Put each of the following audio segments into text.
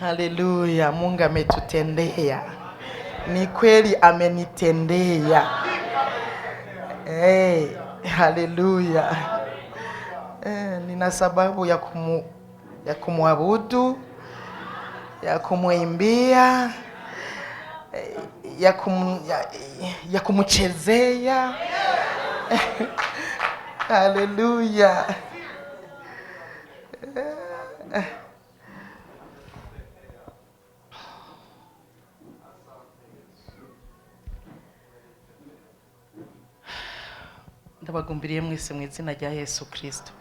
Haleluya, Mungu ametutendea. Ni kweli amenitendea. Haleluya. Nina sababu ya kumwabudu, ya kumwimbia, ya kumchezea. Haleluya. Ndabagumbiriye mwese mu izina rya Yesu Kristo.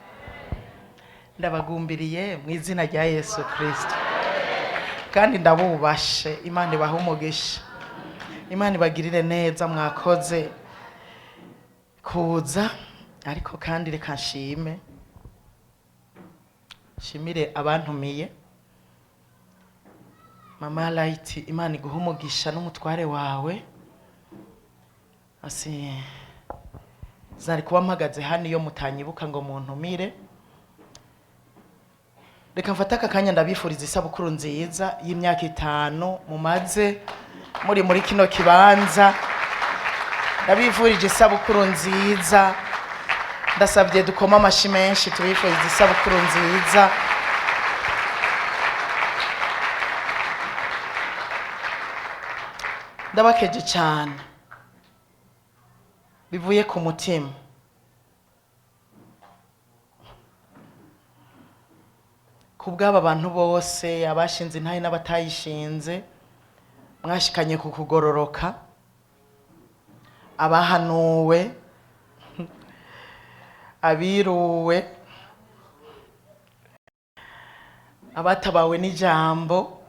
Ndabagumbiriye mu izina rya Yesu Kristo. Kandi ndabubashe. Imana ibahe umugisha. Imana ibagirire neza, mwakoze kuza. Ariko kandi reka nshime. Shimire abantumiye. Mama Light, Imana iguhe umugisha n'umutware wawe. Zari kuba mpagaze hano iyo mutanyibuka ngo muntumire. Reka mfata aka kanya ndabifuriza isabukuru nziza y'imyaka 5 mumaze muri kino kibanza. Ndabifurije isabukuru nziza. Ndasabye dukoma amashi menshi tubifuriza isabukuru nziza. Ndabakeje cyane bivuye ku mutima. Kubw'aba bantu bose, abashinze intahe n'abatayishinze, mwashikanye ku kugororoka, abahanuwe, abiruwe, abatabawe n'ijambo,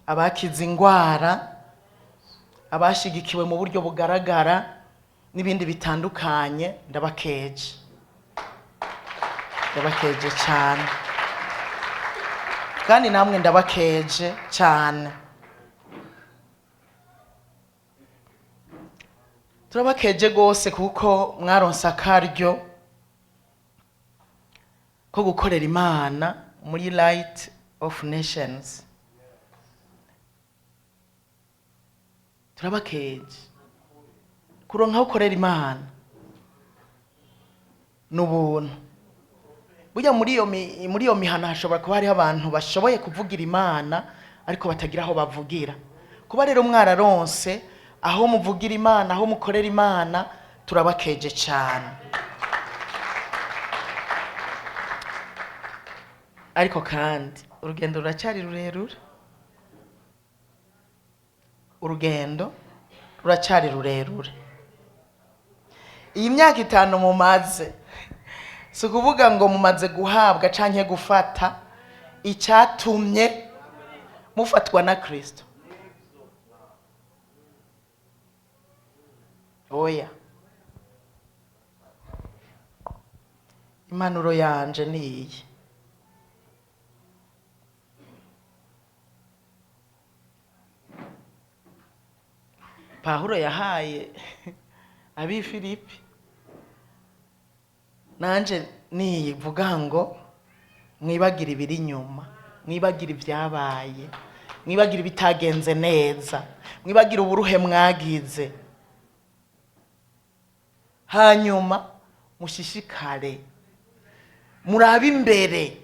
abakize ingwara, abashigikiwe mu buryo bugaragara n'ibindi bitandukanye. Ndabakeje cyane. Kandi namwe ndabakeje cyane. Turabakeje gose kuko mwaronse akaryo ko gukorera Imana muri Light of Nations. Turabakeje kuronka ukorera Imana n'ubuntu. Burya muri iyo mihana hashobora kuba hariho abantu bashoboye kuvugira Imana ariko batagira aho bavugira. Kuba rero mwararonse aho muvugira Imana, aho mukorera Imana, turabakeje cyane. Ariko kandi urugendo ruracyari rurerure. Urugendo ruracyari rurerure. Iyi myaka 5 mumaze, si kuvuga ngo mumaze guhabwa canke gufata icyatumye mufatwa na Kristo. Oya, impanuro yanje niyi. Pawulo yahaye abi Filipi, nanje nivuga ngo mwibagira ibiri inyuma, mwibagira ibyabaye, mwibagira ibitagenze neza, mwibagira uburuhe mwagize, hanyuma mushishikare murabe imbere,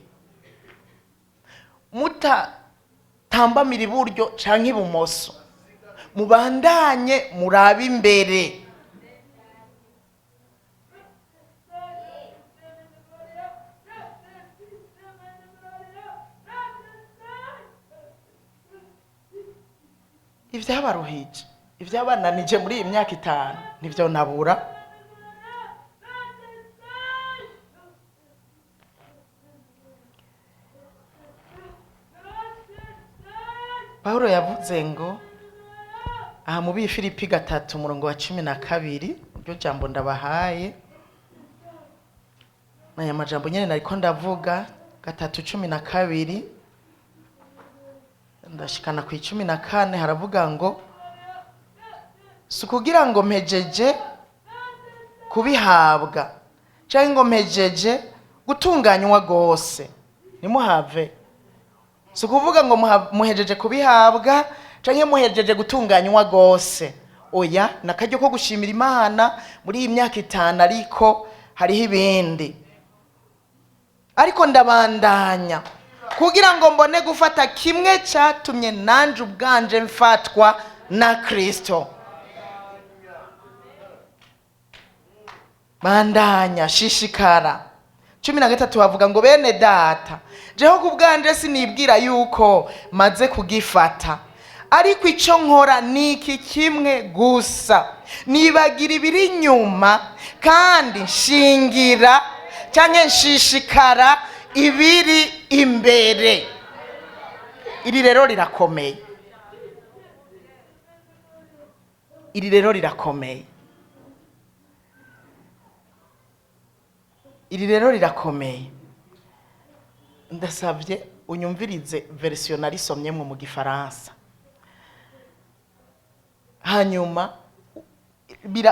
mutatambamira iburyo canke ibumoso, mubandanye murabe imbere. Ivyabaruhije, ivyabananije muri iyi myaka 5 nivyo nabura. Pawulo yavuze ngo aha mu Bifilipi 3:12, iryo jambo ndabahaye. Naya majambo nyene nariko ndavuga 3:12 ndashikana ku 14, haravuga ngo sukugira ngo mpejeje kubihabwa canke ngo mpejeje gutunganywa gose, nimuhave si ukuvuga ngo muhejeje kubihabwa canke muhejeje gutunganywa gose, oya nakaryo ko gushimira Imana muri iyi myaka 5, ariko hariho ibindi. Ariko ndabandanya kugira ngo mbone gufata kimwe catumye nanje ubwanje mfatwa na Kristo. Bandanya shishikara. 13 bavuga ngo bene data, jeho kubwanje sinibwira yuko maze kugifata, ariko ico nkora niki kimwe gusa, nibagira ibiri inyuma kandi nshingira canke nshishikara ibiri imbere. Iri rero rirakomeye, iri rero rirakomeye, iri rero rirakomeye. Ndasavye unyumvirize version narisomyemwe mu Gifaransa, hanyuma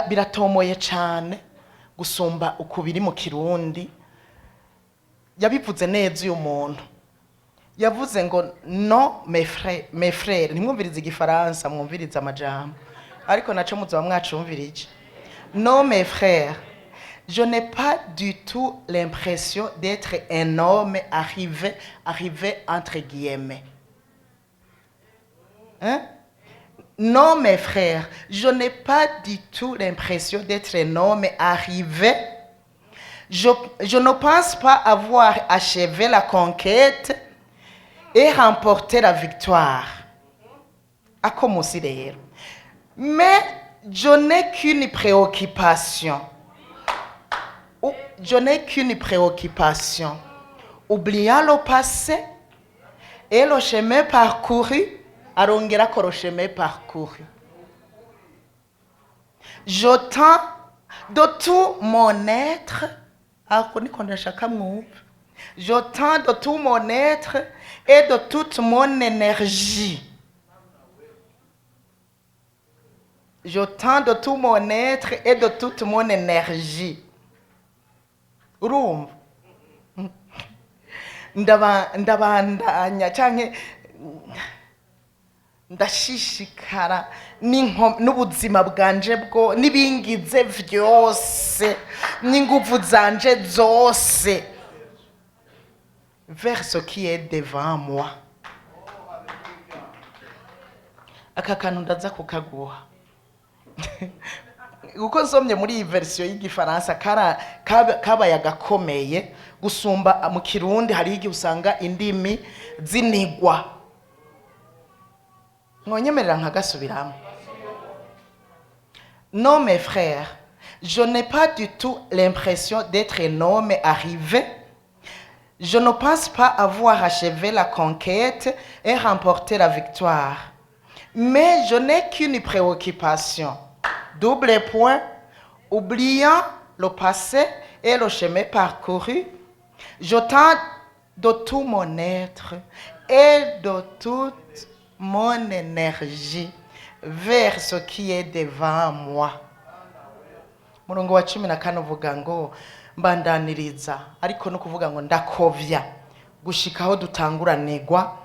biratomoye cane gusumba uko biri mu Kirundi. Yabivuze neza uyu muntu, yavuze ngo no mes frères. Nimwumvirize Igifaransa, mwumvirize amajambo, ariko naco muzoba mwacumvirije. Non mes frères, je n'ai pas du tout l'impression d'être un homme arrivé entre guillemets. Hein? Non mes frères, je n'ai pas du tout l'impression d'être un homme arrivé. Je ne pense pas avoir achevé la conquête et remporté la victoire. À commencer d'ailleurs. Mais je n'ai qu'une préoccupation. Je n'ai qu'une préoccupation. Oubliant le passé et le chemin parcouru, arongera ko le chemin parcouru. Je tends de tout mon être, je tends de tout mon être et de toute mon énergie. Je tends de tout mon être et de toute mon énergie. Urumva? Ndabandanya canke ndashishikara n'ubuzima bwanje bwo nibingize vyose n'inguvu zanje zose vers ce qui est devant moi. Aka kantu ndaza kukaguha uko nsomye muri iyi version y'Igifaransa kabaye agakomeye gusumba mu Kirundi. Hari igihe usanga indimi zinigwa. Nkonyemerera nkagasubiramo. Non mes frères, je n'ai pas du tout l'impression d'être un homme arrivé. Je ne pense pas avoir achevé la conquête et remporté la victoire. Mais je n'ai qu'une préoccupation. Double point, oubliant le passé et le chemin parcouru, je tends de tout mon être et de toute mon énergie vers ce qui est devant moi. Murongo wa 14 uvuga ngo mbandaniriza, ariko no kuvuga ngo ndakovya gushikaho dutanguranirwa.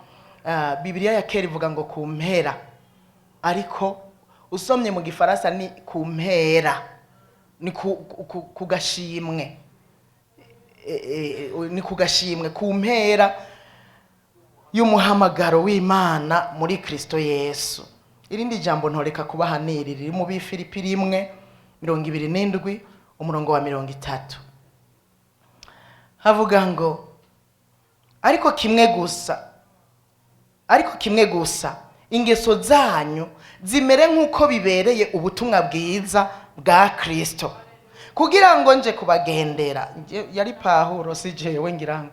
Bibiliya ya kera ivuga ngo kumpera, ariko usomye mu Gifaransa ni kumpera, ni kugashimwe, ni kugashimwe, kumpera y'umuhamagaro w'Imana muri Kristo Yesu. Irindi jambo ntoreka kubahanira riri mu Bifilipi 1:27 umurongo wa 30. Havuga ngo ariko kimwe gusa ingeso zanyu zimere nk'uko bibereye ubutumwa bwiza bwa Kristo, kugira ngo nje kubagendera. Yari Pawulo si jewe ngirango.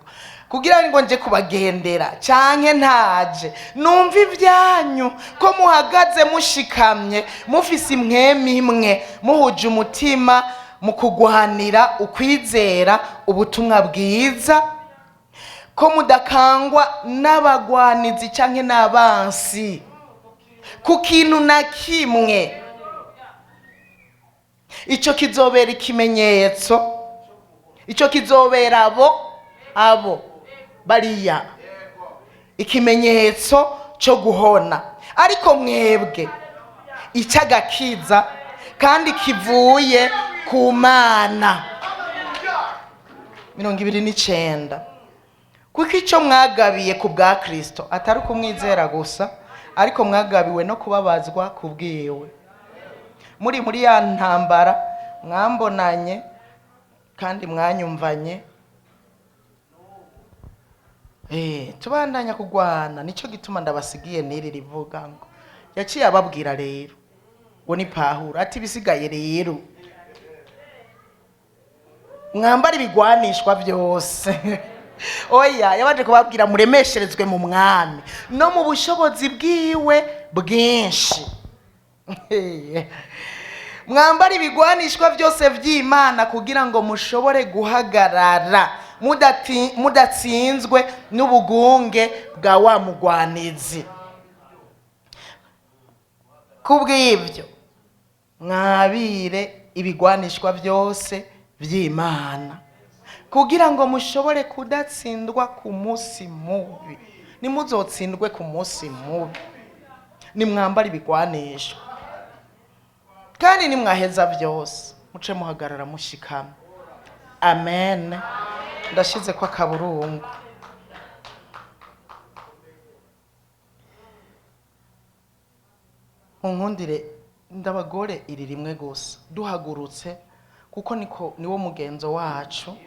Kugira ngo nje kubagendera canke ntaje numva ibyanyu ko muhagaze mushikamye, mufise imwemi imwe, muhuje umutima mu kugwanira ukwizera ubutumwa bwiza, ko mudakangwa n'abagwanizi canke n'abansi ku kintu na kimwe. Ico kizobera ikimenyetso, ico kizobera abo bariya ikimenyetso cyo guhona, ariko mwebwe icy'agakiza kandi kivuye ku Mana. 29. Kuko icyo mwagabiye ku bwa Kristo atari kumwizera gusa, ariko mwagabiwe no kubabazwa ku bwiwe. Muri ya ntambara mwambonanye kandi mwanyumvanye, tubandanya kugwana. Nicyo gituma ndabasigiye n'iri rivuga ngo yaciye ababwira rero ngo ni Pawulo ati bisigaye rero mwambara ibigwanishwa byose. Oya, yabaje kubabwira muremesherezwe mu mwami no mu bushobozi bwiwe bwinshi. Mwambara ibigwanishwa byose by'Imana kugira ngo mushobore guhagarara mudatsinzwe n'ubugunge bwa wa mugwanizi. Kubw'ibyo mwabire ibigwanishwa byose by'Imana kugira ngo mushobore kudatsindwa ku munsi mubi. Nimuzotsindwe ku munsi mubi, nimwambara ibigwanishwa kandi nimwaheza byose muce muhagarara mushikama. Amen. Ndashize kwa kaburungu. Unkundire ndabagore iri rimwe gusa duhagurutse, kuko niwo mugenzo wacu.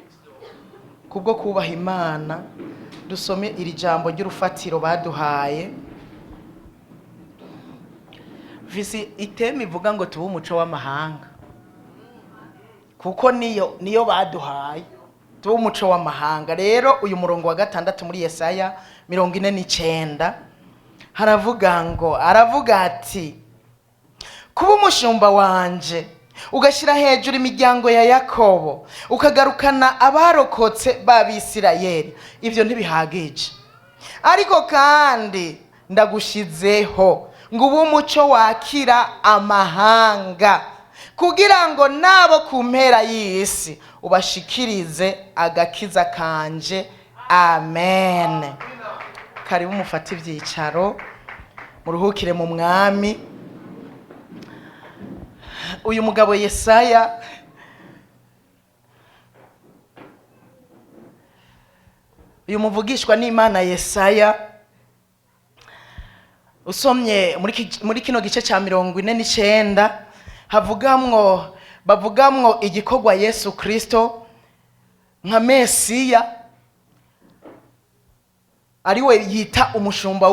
Kubwo kubaha Imana dusome iri jambo ry'urufatiro baduhaye. Visi iteme ivuga ngo tuba umuco w'amahanga, kuko niyo baduhaye tuba umuco w'amahanga. Rero uyu murongo wa 6 muri Yesaya 49 aravuga ati kuba umushumba wanje ugashyira hejuru imiryango ya Yakobo, ukagarukana abarokotse b'Abisirayeli, ibyo ntibihagije, ariko kandi ndagushizeho ngo ube umuco wakira amahanga, kugira ngo nabo ku mpera y'isi ubashikirize agakiza kanje. Amen. Karibu mufate ibyicaro muruhukire mu mwami. Uyu mugabo Yesaya uyu muvugishwa n'Imana Yesaya, usomye muri kino gice cya 49 bavugamwo igikorwa Yesu Kristo nka Mesiya, ariwe yita umushumba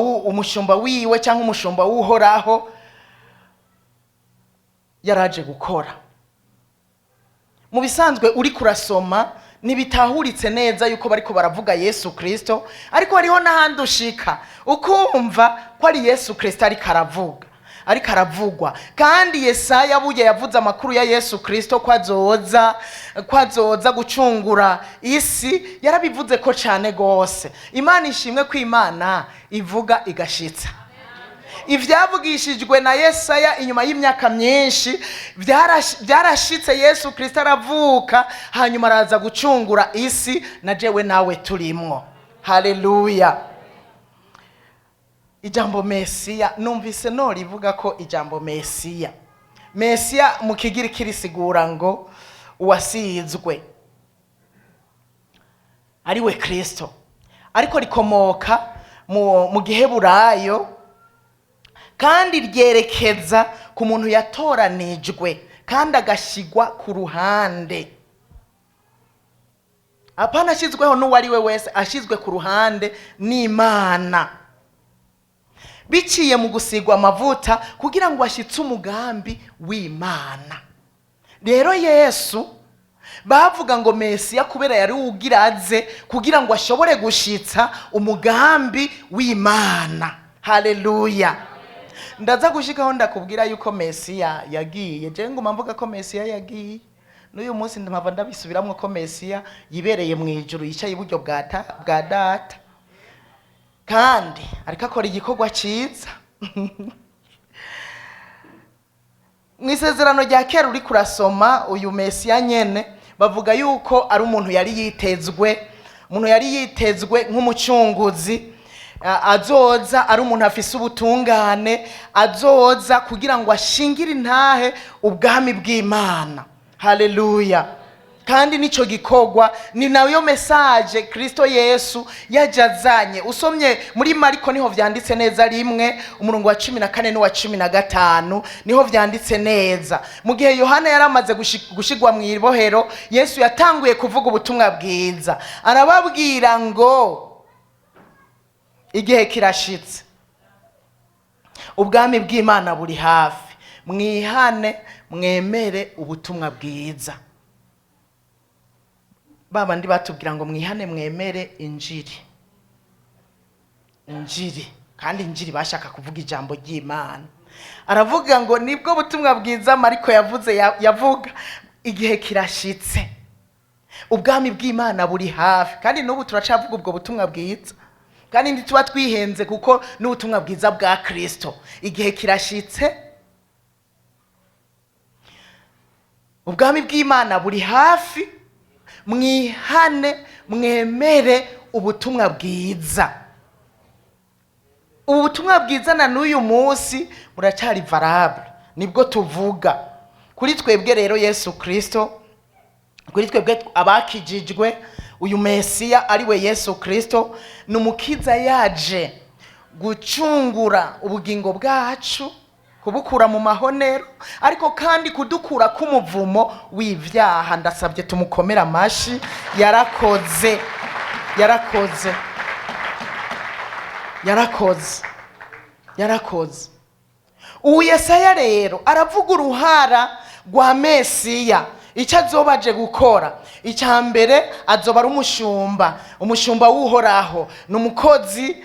wiwe cyangwa umushumba w'Uhoraho yaraje gukora. Mu bisanzwe uri kurasoma nibitahuritse neza yuko bariko baravuga Yesu Kristo, ariko hariho n'ahandi ushika ukumva ko ari Yesu Kristo ariko aravugwa. Kandi Yesaya buye yavuze amakuru ya Yesu Kristo ko azoza gucungura isi, yarabivuze ko cyane gose. Imana ishimwe ko Imana ivuga igashitsa. Ivyavugishijwe na Yesaya inyuma y'imyaka myinshi byarashitse. Yesu Kristo aravuka, hanyuma araza gucungura isi, na jewe nawe turimwo. Haleluya. Ijambo Mesiya numvise rivuga ko ijambo Mesiya mu Kigiriki risigura ngo uwasizwe, ariwe Kristo, ariko rikomoka mu Giheburayo kandi ryerekeza ku muntu yatoranijwe kandi agashigwa ku ruhande. Apana ashizweho n'uwariwe wese, ashizwe ku ruhande n'Imana biciye mu gusigwa amavuta kugira ngo ashitse umugambi w'Imana. Rero Yesu bavuga ngo Mesiya kubera yari ugiraze kugira ngo ashobore gushitsa umugambi w'Imana. Haleluya. Ndaza gushikaho ndakubwira yuko Mesiya yagiye. Je ngoma mvuga ko Mesiya yagiye, n'uyu munsi ndamava ndabisubiramwe ko Mesiya yibereye mu ijuru, yicaye iburyo bwa Data, kandi ariko akora igikorwa ciza. Mu isezerano rya kera uri kurasoma uyu Mesiya nyene bavuga yuko ari umuntu yari yitezwe nk'umucunguzi, azoza ari umuntu afise ubutungane, azoza kugira ngo ashingire intahe ubwami bw'Imana. Haleluya. Kandi nico gikorwa ni nayo message Kristo Yesu yajazanye. Usomye muri Mariko niho vyanditse neza rimwe umurongo wa 14 n'uwa 15 niho vyanditse neza. Mu gihe Yohana yaramaze gushigwa mu ibohero, Yesu yatanguye kuvuga ubutumwa bwiza, arababwira ngo igihe kirashitse, ubwami bw'Imana buri hafi, mwihane mwemere ubutumwa bwiza. Babandi batubwira ngo mwihane mwemere injiri, kandi injiri bashaka kuvuga ijambo ry'Imana. Aravuga ngo nibwo butumwa bwiza Mariko yavuga, igihe kirashitse, ubwami bw'Imana buri hafi. Kandi n'ubu turacavuga ubwo butumwa bwiza, kandi ntituba twihenze kuko n'ubutumwa bwiza bwa Kristo. Igihe kirashitse, ubwami bw'Imana buri hafi, mwihane mwemere ubutumwa bwiza. Ubutumwa bwiza na n'uyu munsi buracari valable, nibwo tuvuga. Kuri twebwe rero Yesu Kristo, kuri twebwe abakijijwe, uyu Mesiya ari we Yesu Kristo numukiza yaje gucungura ubugingo bwacu, kubukura mu mahonero, ariko kandi kudukura k'umuvumo w'ivyaha. Ndasabye tumukomera amashi. Yarakoze, yarakoze, yarakoze, yarakoze. Ubu Yesaya rero aravuga uruhara rwa Mesiya, icyo azoba aje gukora. Icya mbere azoba ari umushumba w'Uhoraho, umukozi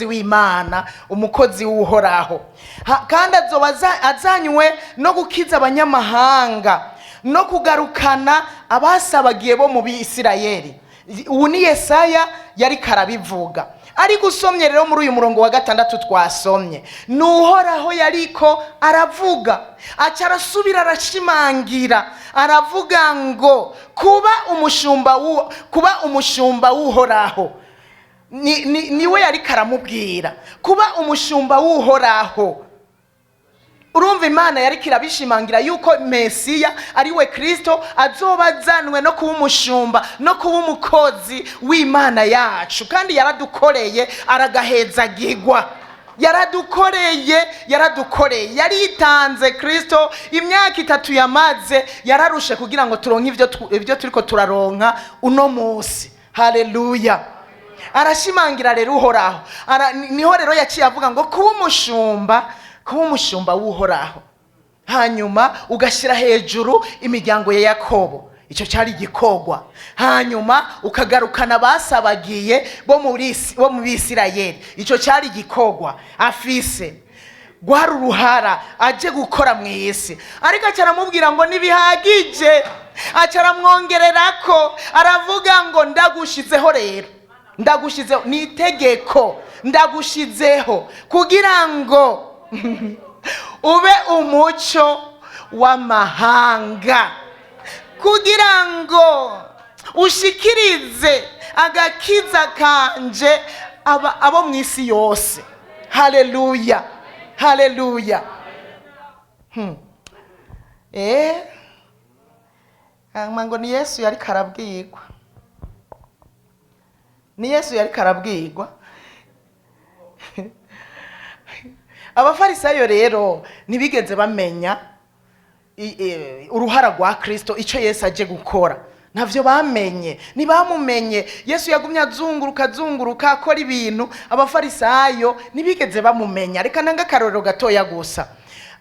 w'Imana, umukozi w'Uhoraho. Kandi azoba azanywe no gukiza abanyamahanga no kugarukana abasabagiye bo mu Bisirayeli. Ubu ni Yesaya yari karabivuga. Ariko usomye rero muri uyu murongo wa 6 twasomye, n'Uhoraho yariko aravuga, aca arasubira arashimangira, aravuga ngo kuba umushumba w'Uhoraho niwe yari karamubwira, kuba umushumba w'Uhoraho. Urumva Imana yari kirabishimangira yuko Mesiya ari we Kristo azoba azanwe no kuba umushumba no kuba umukozi w'Imana yacu. Kandi yaradukoreye aragahezagirwa, yaradukoreye yaritanze. Kristo imyaka 3 yamaze yararushe kugira ngo turonke ivyo turiko turaronka uno munsi. Haleluya. Arashimangira rero Uhoraho, niho rero yaciye avuga ngo kuba umushumba w'Uhoraho, hanyuma ugashira hejuru imiryango ya Yakobo. Icyo cyari gikorwa. Hanyuma ukagarukana basabagiye bo mu Bisirayeli. Icyo cyari gikorwa afise gwari uruhara aje gukora mu isi. Ariko acaramubwira ngo nibihagije, acaramwongererako, aravuga ngo ndagushizeho rero, ndagushizeho nitegeko, ndagushizeho kugira ngo ube umuco w'amahanga, kugira ngo ushikirize agakiza kanje abo mu isi yose. Haleluya, haleluya. Ngo ni Yesu yari karabwirwa, ni Yesu yari karabwirwa. Abafarisayo rero ntibigeze bamenya uruhara rwa Kristo, icyo Yesu aje gukora. Navyo bamenye, ntibamumenye. Yesu yagumye azunguruka akora ibintu, abafarisayo ntibigeze bamumenya. Reka nanga karorero gatoya gusa.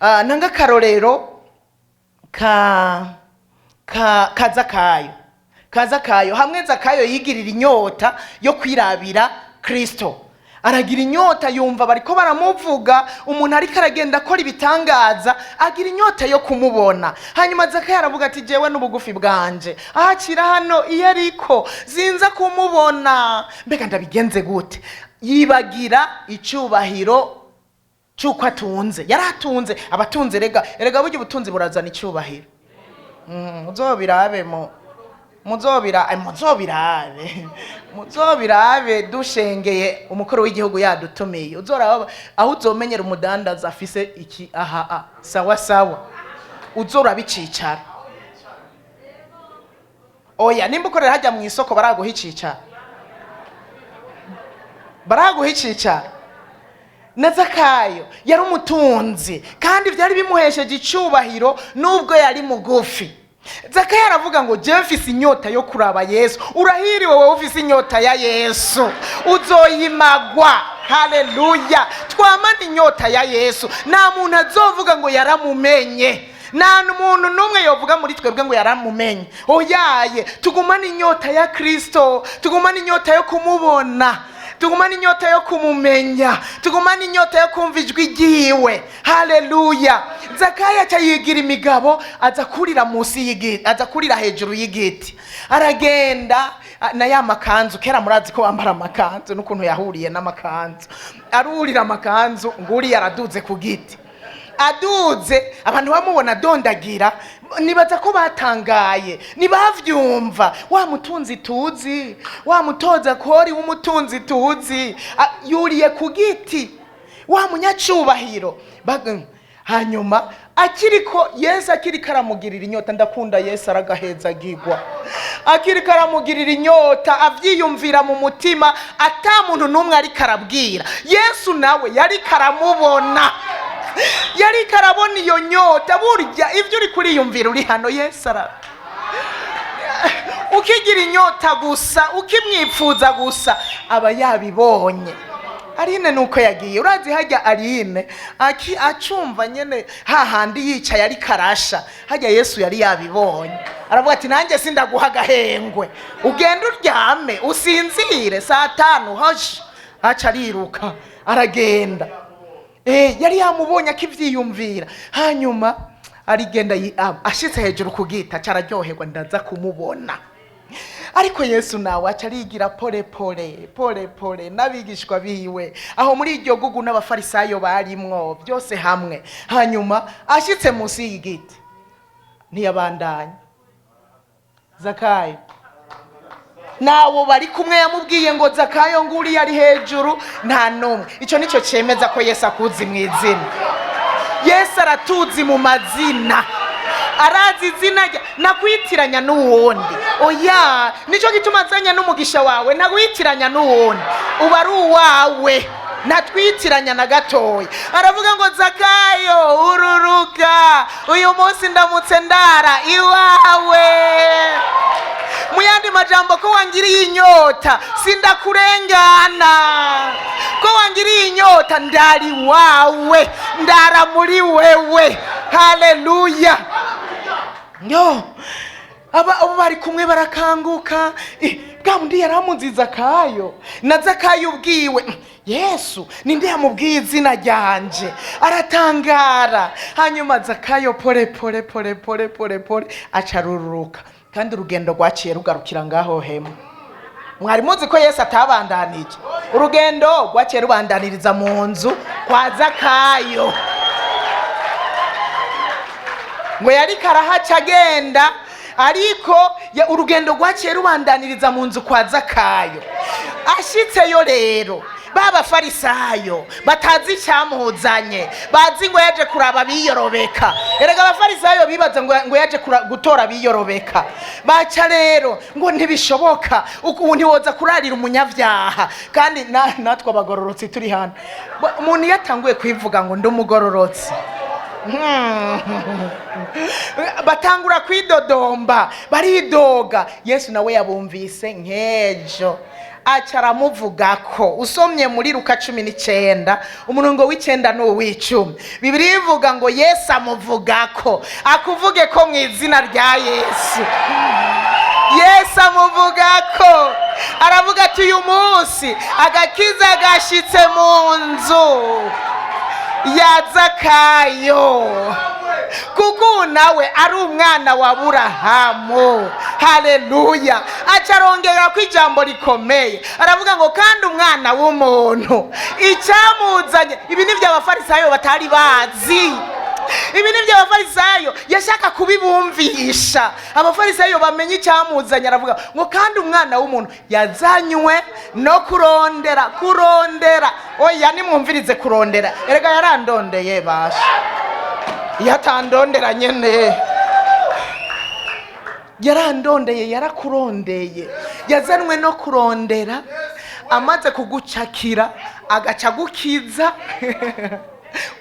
Nanga karorero ka Zakayo. Hamwe Zakayo yigirira inyota yo kwirabira Kristo. Aragira inyota, yumva bariko baramuvuga, umuntu ariko aragenda akora ibitangaza, agira inyota yo kumubona. Hanyuma Zakayo aravuga ati jewe n'ubugufi bwanje ahakira hano iyo ariko zinza kumubona, mbega ndabigenze gute? Yibagira icyubahiro cyuko atunze. Yaratunze, abatunze erega buryo ubutunzi burazana icyubahiro. Uzobirabe mu muzobirabe dushengeye umukuru w'igihugu yadutumiye uzoraba aho uzomenyera umudandaza afise iki aha sawa sawa uzora bicicara oya nimba ukorera hajya mu isoko baraguha icicara na Zakayo yari umutunzi kandi byari bimuhesheje icubahiro nubwo yari mugufi. Zakayo aravuga ngo je mfise inyota yo kuraba Yesu. Urahiriwe wowe ufise inyota ya Yesu, uzoyimagwa. Haleluya! Twamana inyota ya Yesu, nta muntu azovuga ngo yaramumenye, nta muntu numwe yovuga muri twebwe ngo yaramumenye. Oyaye, tugumana inyota ya Kristo, tugumana inyota yo kumubona, tugumana inyota yo kumumenya, tugumana inyota yo kumva ijwi ryiwe. Haleluya! Zakayo acayigira imigabo, aza kurira munsi y'igiti, aza kurira hejuru y'igiti, aragenda na ya makanzu. Kera murazi ko bambara amakanzu n'ukuntu yahuriye n'amakanzu, arurira amakanzu, nguri yaraduze ku giti. Aduze abantu bamubona dondagira, nibaza ko batangaye, nibavyumva. Wa mutunzi tuzi, wa mutoza kori w'umutunzi tuzi, yuriye ku giti, wa munyacubahiro. Hanyuma akiriko Yesu akiriko aramugirira inyota, ndakunda Yesu aragaheza gigwa, akiriko aramugirira inyota avyiyumvira mu mutima, ata muntu numwe ari karabwira. Yesu nawe yari karamubona, yari karabona iyo nyota. Burya ivyo uri kuriyumvira uri hano Yesu ukigira inyota gusa, ukimwifuza gusa, aba yabibonye. Aline nuko yagiye, urazi hajya Aline acumva nyene hahandi yicaye ari karasha, hajya Yesu yari yabibonye. Aravuga ati nanjye sindaguha agahengwe, ugenda uryame usinzire, saa 5 hoshi. Aca ariruka aragenda. Yari yamubonye akivyiyumvira. Hanyuma arigenda ashitse hejuru kugita, cararyoherwa ndaza kumubona. Ariko Yesu nawe acarigira pole pole n'abigishwa biwe aho muri iryo gugu n'abafarisayo barimwo byose hamwe. Hanyuma ashitse munsi y'igiti ntiyabandanya. Zakayo nawo bari kumwe yamubwiye ngo Zakayo nguri yari hejuru, nta numwe. Ico nico cemeza ko Yesu akuzi mu izina. Yesu aratuzi mu mazina, arazi izina nakwitiranya n'uwundi. Oya, nico gituma azanya n'umugisha wawe, nakwitiranya n'uwundi, uba ari uwawe, natwitiranya na gatoya. Aravuga ngo Zakayo ururuka, uyu munsi ndamutse ndara iwawe. Muyandi majambo, ko wangiriye inyota sindakurengana, ko wangiriye inyota ndari wawe, ndara muri wewe. Haleluya! Yo, aba bari kumwe barakanguka. Bwamundi yaramuzi Zakayo, na Zakayo ubwiwe Yesu ninde yamubwiye izina ryanje, aratangara. Hanyuma Zakayo pole acaruruka, kandi urugendo rwaciye rugarukira ngaho hema. Mwari muzi ko Yesu atabandanije, urugendo rwaciye rubandaniriza mu nzu kwa Zakayo. Ngo yari karahaca agenda, ariko urugendo rwaciye rubandaniriza mu nzu kwa Zakayo. Ashitseyo rero baba farisayo batazi cyamuzanye, bazi ngo yaje kuraba biyorobeka. Erega abafarisayo bibaza ngo yaje gutora biyorobeka. Baca rero ngo ntibishoboka, ukuntu woza kurarira umunyavyaha. Kandi natwe abagororotsi turi hano, umuntu yatanguye kwivuga ngo ndumugororotsi, batangura kwidodomba, baridoga. Yesu nawe yabumvise nkejo, acaramuvugako. Usomye muri Luka 19 umurongo w'9 n'uw'10, Bibiliya ivuga ngo Yesu amuvugako, akuvuge ko mu izina rya Yesu. Yesu amuvugako, aravuga ati uyu munsi agakiza gashitse mu nzu ya Zakayo, kuko nawe ari umwana wa Aburahamu. Haleluya! Acarongera ko ijambo rikomeye, aravuga ngo kandi umwana w'umuntu icyamuzanye. Ibi ni by'abafarisayo batari bazi. ibi nibyo abafarisayo yashaka kubibumvisha. Abafarisayo bamenye icyamuzanye, aravuga ngo kandi umwana w'umuntu yazanywe no kurondera. Oya nimwumvirize kurondera, erega yarandondeye basha, yatandondera nyene, yarandondeye, yarakurondeye, yazanwe no kurondera, amaze kugucakira agaca gukiza.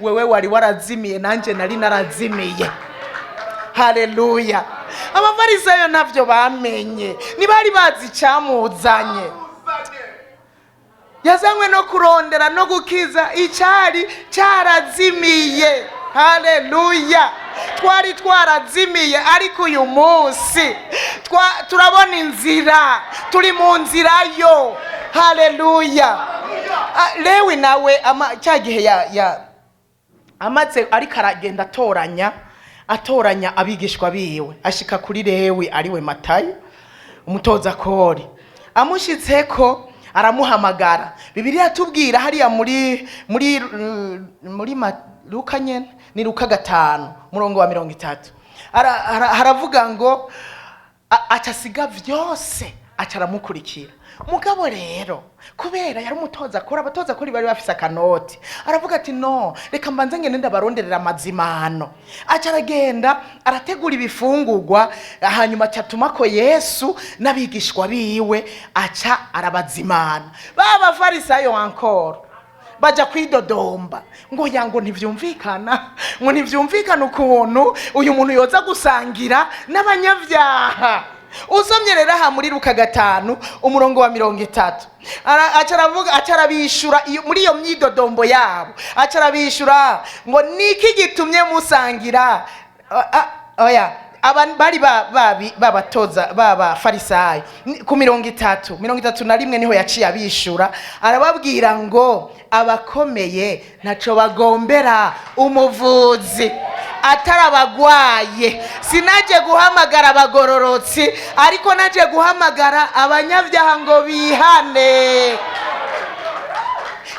Wewe wari warazimiye, nanje nari narazimiye. Haleluya. Abafarisayo navyo bamenye, ntibari bazi icyamuzanye. Yazanywe no kurondera no gukiza icyari cyarazimiye. Haleluya. Twari twarazimiye, ariko uyu munsi turabona inzira, turi mu nzira yo. Haleluya. Lewi nawe cya gihe amaze ariko aragenda atoranya abigishwa biwe, ashika kuri Lewi ariwe Matayo umutoza kori. Amushitseko aramuhamagara. Bibiliya yatubwira hariya muri Luka nyene, ni Luka 5:30 haravuga ngo acasiga vyose acaramukurikira. Mugabo rero kubera yari umutoza kora, abatoza kuri bari bafise akanoti, aravuga ati no, reka mbanze ngende ndabaronderera amazimano. Acaragenda arategura ibifungurwa, hanyuma acatumako Yesu n'abigishwa biwe, aca arabazimana. Baba farisayo encore baja kwidodomba ngo yango ntivyumvikana, ngo ntivyumvikana ukuntu uyu muntu yoza gusangira n'abanyavyaha. Usomye rero aha muri Luka 5:30 acarabishura muri iyo myidodombo yabo, acarabishura ngo niki gitumye musangira. Oya, abantu bari babatoza baba farisayo ku 31 niho yaciye abishura, arababwira ngo abakomeye ntaco bagombera umuvuzi atarabagwaye. Sinaje guhamagara abagororotsi, ariko naje guhamagara abanyabyaha ngo bihane.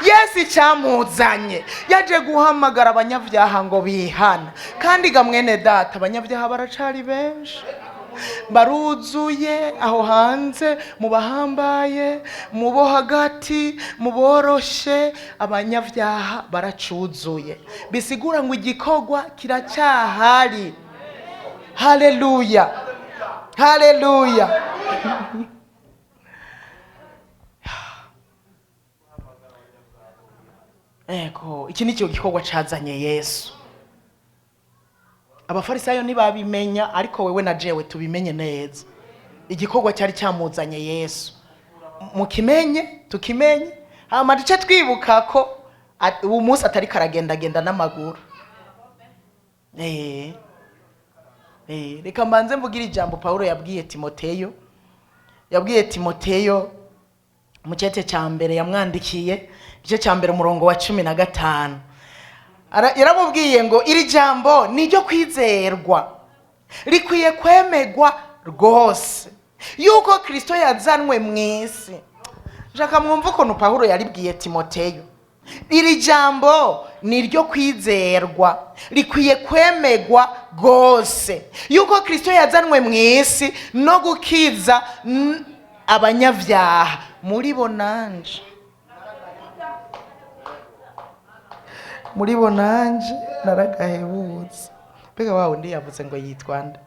Yesu icyamuzanye yaje guhamagara abanyabyaha ngo bihana. Kandi ga mwene data, abanyabyaha baracari benshi, baruzuye aho hanze, mu bahambaye, mu bo hagati, mu boroshe, abanyabyaha baracuzuye. Bisigura ngo igikorwa kiracyahari. Haleluya, haleluya. Ego, iki ni cyo gikorwa cazanye Yesu. Abafarisayo ntibabimenya, ariko wewe na jewe tubimenye neza. Igikorwa cyari cyamuzanye Yesu, mukimenye, tukimenye, hama duce twibuka ko ubu munsi atari karagenda n'amaguru. Reka mbanze mvugira ijambo Paulo yabwiye Timoteyo mu cyete cya mbere yamwandikiye, igice cya mbere umurongo wa 15. Yaramubwiye ngo iri jambo ni ryo kwizerwa, rikwiye kwemegwa rwose, yuko Kristo yazanwe mu isi. Jaka mwumva ukuntu Paulo yaribwiye Timoteyo, iri jambo ni ryo kwizerwa, rikwiye kwemegwa rwose, yuko Kristo yazanwe mu isi no gukiza abanyavyaha. Muri bonanje naragahebutse. Pega wawe ndi yavuze ngo yitwanda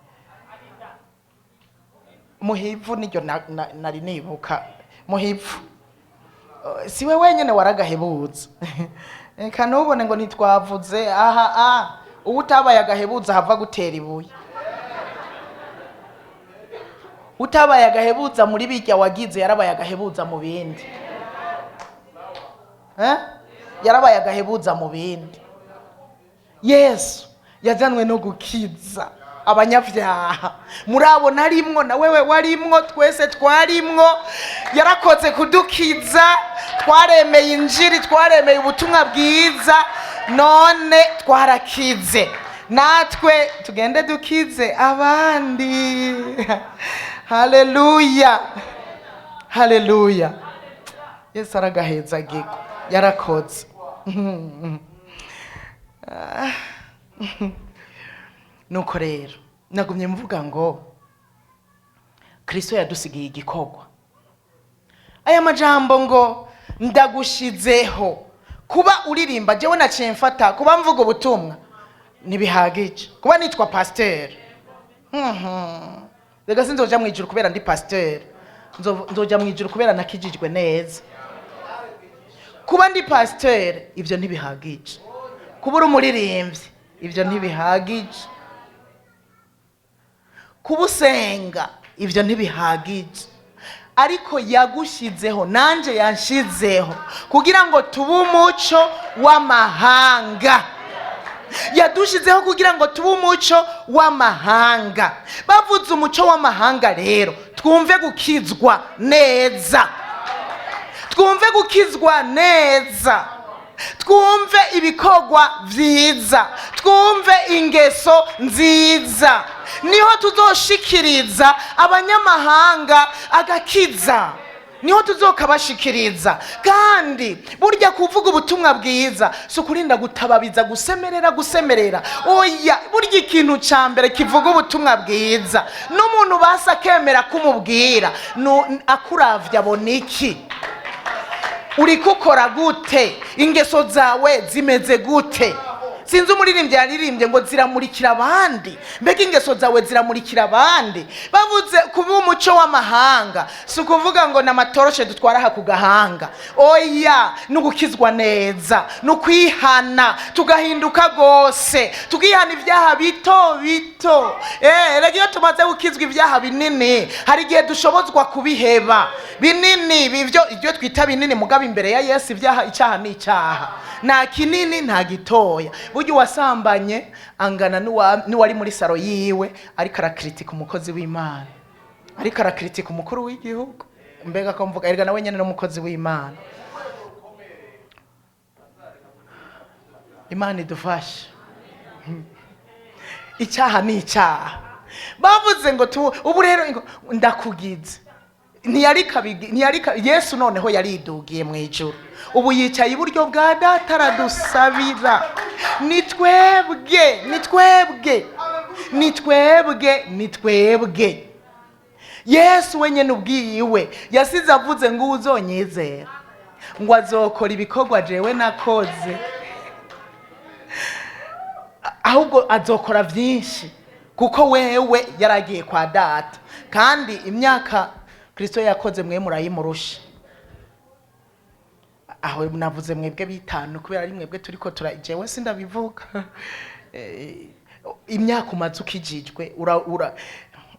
Muhivu, niryo nari nibuka. Muhivu siwe wenyene waragahebutse. Kana ubone ngo nitwavuze ubutabaye agahebuza hava gutera ibuye. Utabaye agahebuza muri bijya wagize, yarabaye agahebuza mu bindi. Yarabaye agahebuza mu bindi. Yesu yazanwe no gukiza abanyavyaha. Murabona arimwo, na wewe warimwo, twese twarimwo. Yarakoze kudukiza, twaremeye injiri, twaremeye ubutumwa bwiza, none twarakize. Natwe tugende dukize abandi. Haleluya, haleluya. Yesu aragaheza giko, yarakoze. nuko rero nagumye mvuga ngo Kristo yadusigiye igikorwa. Aya majambo ngo ndagushizeho kuba uririmba, jewe naciye mfata kuba mvuga ubutumwa ntibihagije, kuba nitwa pasteur rega sinzoja mu ijuru kubera ndi pasteur, nzoja mu ijuru kubera nakijijwe neza. Kuba ndi pasteur ivyo ntibihagije, kuba uri umuririmbyi ivyo ntibihagije, kuba usenga ivyo ntibihagije, ariko yagushizeho nanje yanshizeho kugira ngo tube umuco w'amahanga. Yadushizeho kugira ngo tube umuco w'amahanga. Bavuze umuco w'amahanga rero twumve gukizwa neza, twumve gukizwa neza, twumve ibikorwa vyiza, twumve ingeso nziza, niho tuzoshikiriza abanyamahanga agakiza, niho tuzokabashikiriza. Kandi burya kuvuga ubutumwa bwiza si ukurinda gutababiza gusemerera, oya, burya ikintu ca mbere kivuga ubutumwa bwiza n'umuntu basa akemera kumubwira akuravya abona iki, uri kukora gute, ingeso zawe zimeze gute. Sinzi umuririmbyi yaririmbye ngo ziramurikira abandi, mbega ingeso zawe ziramurikira abandi. Bavuze kuba umuco w'amahanga si ukuvuga ngo n'amatoroshe dutwara aha ku gahanga, oya, n'ugukizwa neza, n'ukwihana tugahinduka gose, tukihana ibyaha bito bito. Rega iyo tumaze gukizwa ibyaha binini hari igihe dushobozwa kubiheba. Binini ibyo twita binini, mugabo imbere ya Yesu icyaha ni icyaha, nta kinini nta gitoya. Burya uwasambanye angana n'uwari muri saro yiwe ariko arakritika umukozi w'Imana, ariko arakritika umukuru w'igihugu. Mbega ko mvuga erega nawe nyene n'umukozi w'Imana. Imana idufashe. Icyaha ni icyaha. Bavuze ngo ubu rero ndakugize, ntiyarika Yesu noneho yaridugiye mu ijuru, ubu yicaye iburyo bwa Data aradusabira. Nitwebwe Yesu wenyene ubwiwe yasize avuze ngo uzonyizera ngo azokora ibikorwa jewe nakoze, ahubwo azokora vyinshi kuko wewe yaragiye kwa Data. Kandi imyaka Kristo yakoze mwe murayimurusha. Aho navuze mwebwe bitanu kubera ari mwebwe turiko jewe sindabivuga. Imyaka umaze ukijijwe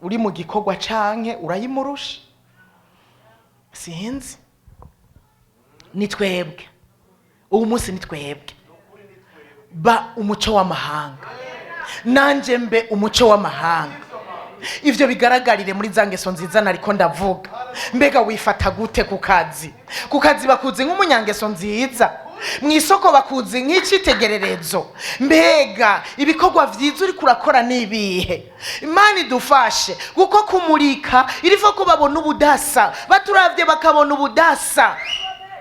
uri mu gikorwa canke urayimurusha, sinzi. Nitwebwe ubu munsi, nitwebwe ba umuco w'amahanga, nanje mbe umuco w'amahanga. Ivyo bigaragarire muri za ngeso nziza nariko ndavuga. Mbega wifata gute ku kazi? Ku kazi bakuzi nk'umunyangeso nziza, mwisoko bakuzi nk'icitegererezo. Mbega ibikorwa vyiza uri kurakora nibihe? Imana idufashe kuko kumurika irifo ko babona ubudasa, baturavye bakabona ubudasa,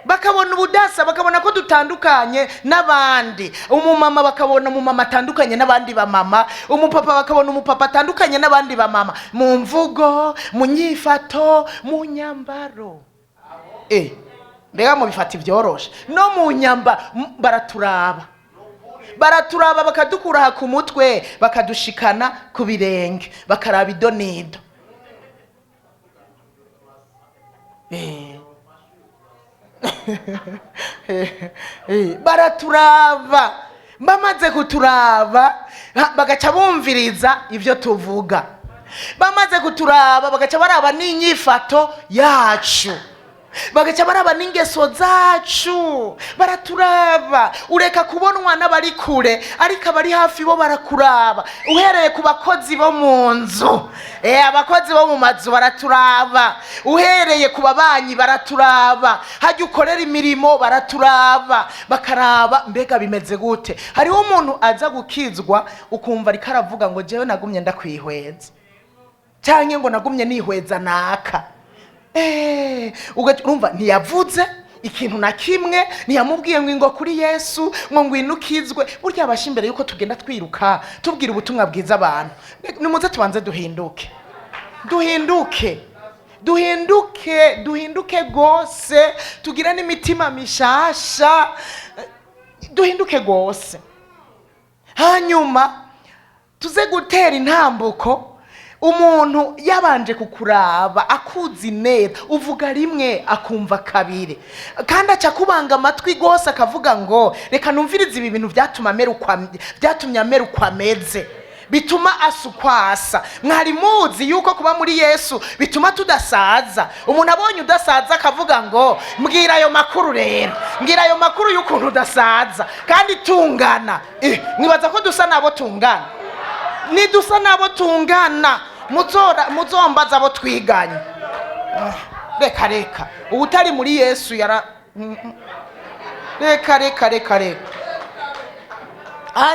bakabona ko dutandukanye n'abandi. Umumama bakabona umumama atandukanye n'abandi bamama, umupapa bakabona umupapa atandukanye n'abandi bamama, mu mvugo, mu nyifato, mu nyambaro. Mbega mu bifata ivyoroshe no mu nyamba baraturaba bakadukura ku mutwe bakadushikana ku birenge, bakaraba idonido. Baraturaba, bamaze kuturaba bagaca bumviriza ivyo tuvuga, bamaze kuturaba bagaca baraba n'inyifato yacu, bagaca baraba n'ingeso zacu. Baraturaba, ureka kubonwa n'abari kure ariko abari hafi bo barakuraba. Uhereye ku bakozi bo mu nzu, abakozi bo mu mazu baraturaba. Uhereye ku babanyi baraturaba, hajya ukorera imirimo baraturaba, bakaraba mbega bimeze gute. Hariho umuntu aza gukizwa ukumva ariko aravuga ngo jewe nagumye ndakwihweza, canke ngo nagumye nihweza naka. Urumva ntiyavuze ikintu na kimwe, ntiyamubwiye ngo ingo kuri Yesu ngo ngwino ukizwe. Burya abasha imbere yuko tugenda twiruka tubwira ubutumwa bwiza abantu, nimuze tubanze duhinduke gose, tugire n'imitima mishasha, duhinduke gose, hanyuma tuze gutera intambuko. Umuntu yabanje kukuraba akuzi neza, uvuga rimwe akumva kabiri, kandi aca kubanga amatwi gose akavuga ngo reka numvirize ibi bintu byatumye amera uko ameze, bituma asukwasa. Mwari muzi yuko kuba muri Yesu bituma tudasaza? Umuntu abonye udasaza akavuga ngo mbwira ayo makuru rero, mbwira ayo makuru y'ukuntu udasaza kandi tungana. Mwibaza ko dusa nabo tungana? Nidusa nabo tungana muzombaza abo twiganye. Reka ubutari muri Yesu reka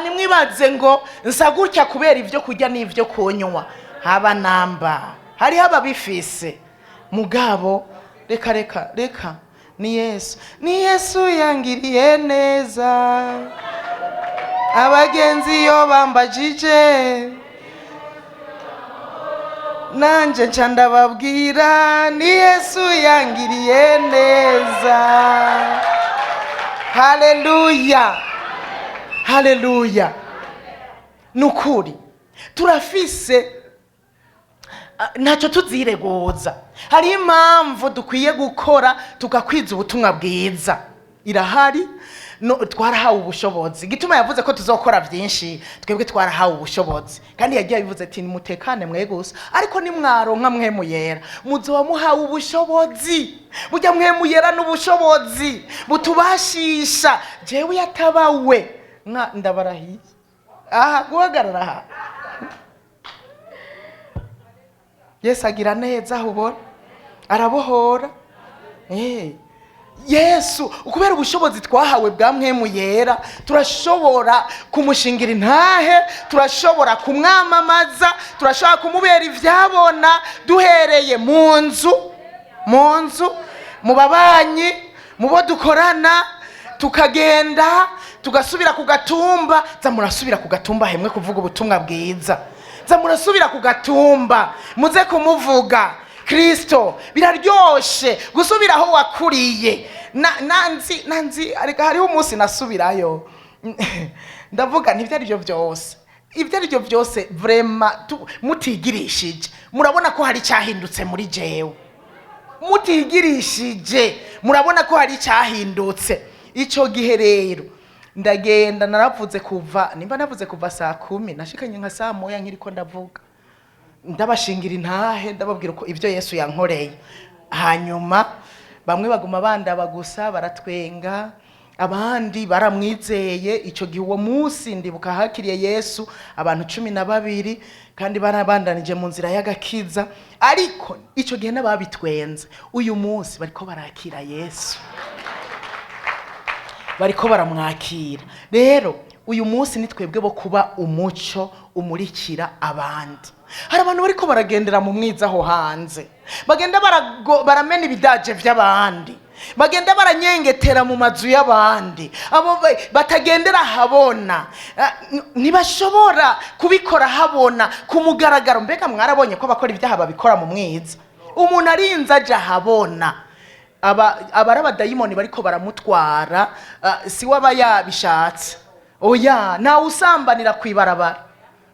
nimwibaze ngo nsa gutya kubera ibyo kurya n'ibyo kunywa. Haba namba hariho ababifise mugabo. Reka ni Yesu yangiriye neza, abagenzi yo bambajije nanje nca ndababwira ni Yesu yangiriye neza. Haleluya. Nukuri turafise ntacyo tuziregoza. Hari impamvu dukwiye gukora tugakwiza ubutumwa bwiza, irahari. Twarahawe ubushobozi, gituma yavuze ko tuzokora byinshi. Twebwe twarahawe ubushobozi, kandi yagiye bivuze ati nimutekane mwe gusa, ariko nimwaronka Mpwemu Yera muzoba muhawe ubushobozi. Burya Mpwemu Yera n'ubushobozi butubashisha. Jewe yatabawe ndabarahiye guhagarara aha. Yesu agira neza, aho ubona arabohora. Yesu ukubera ubushobozi twahawe bwa Mpwemu Yera turashobora kumushingira intahe, turashobora kumwamamaza, turashobora kumubera ivyabona, duhereye mu nzu, mu babanyi, mu bo dukorana, tukagenda tugasubira ku gatumba. Murasubira ku gatumba hemwe kuvuga ubutumwa bwiza, murasubira ku gatumba muze kumuvuga Kristo. Biraryoshe gusubira aho wakuriye. Nanzi ariko hariho umunsi nasubirayo ndavuga nti ibyo aribyo byose vraiment mutigirishije murabona ko hari cyahindutse muri jewe. Mutigirishije murabona ko hari cyahindutse. Ico gihe rero ndagenda navuze kuva 10:00 nashikanye nka 1:00 nkiriko ndavuga, ndabashingira intahe, ndababwira ko ibyo Yesu yankoreye. Hanyuma bamwe baguma bandaba gusa baratwenga, abandi baramwizeye. Ico gihe uwo munsi ndibuka hakiriye Yesu abantu 12 kandi barabandanije mu nzira y'agakiza. Ariko ico gihe n'ababitwenze uyu munsi bariko barakira Yesu, bariko baramwakira. Rero uyu munsi nitwebwe bo kuba umuco umurikira abandi. Hari abantu bariko baragendera mu mwiza aho hanze, bagenda baramena ibidaje by'abandi, bagenda baranyengetera mu mazu y'abandi. Abo batagendera habona ntibashobora kubikora habona ku mugaragaro. Mbega mwarabonye ko abakora ibyaha babikora mu mwiza? Umuntu arinze aja habona, abari abadayimoni bariko baramutwara, si waba yabishatse. Oya, nta usambanira kwibarabara,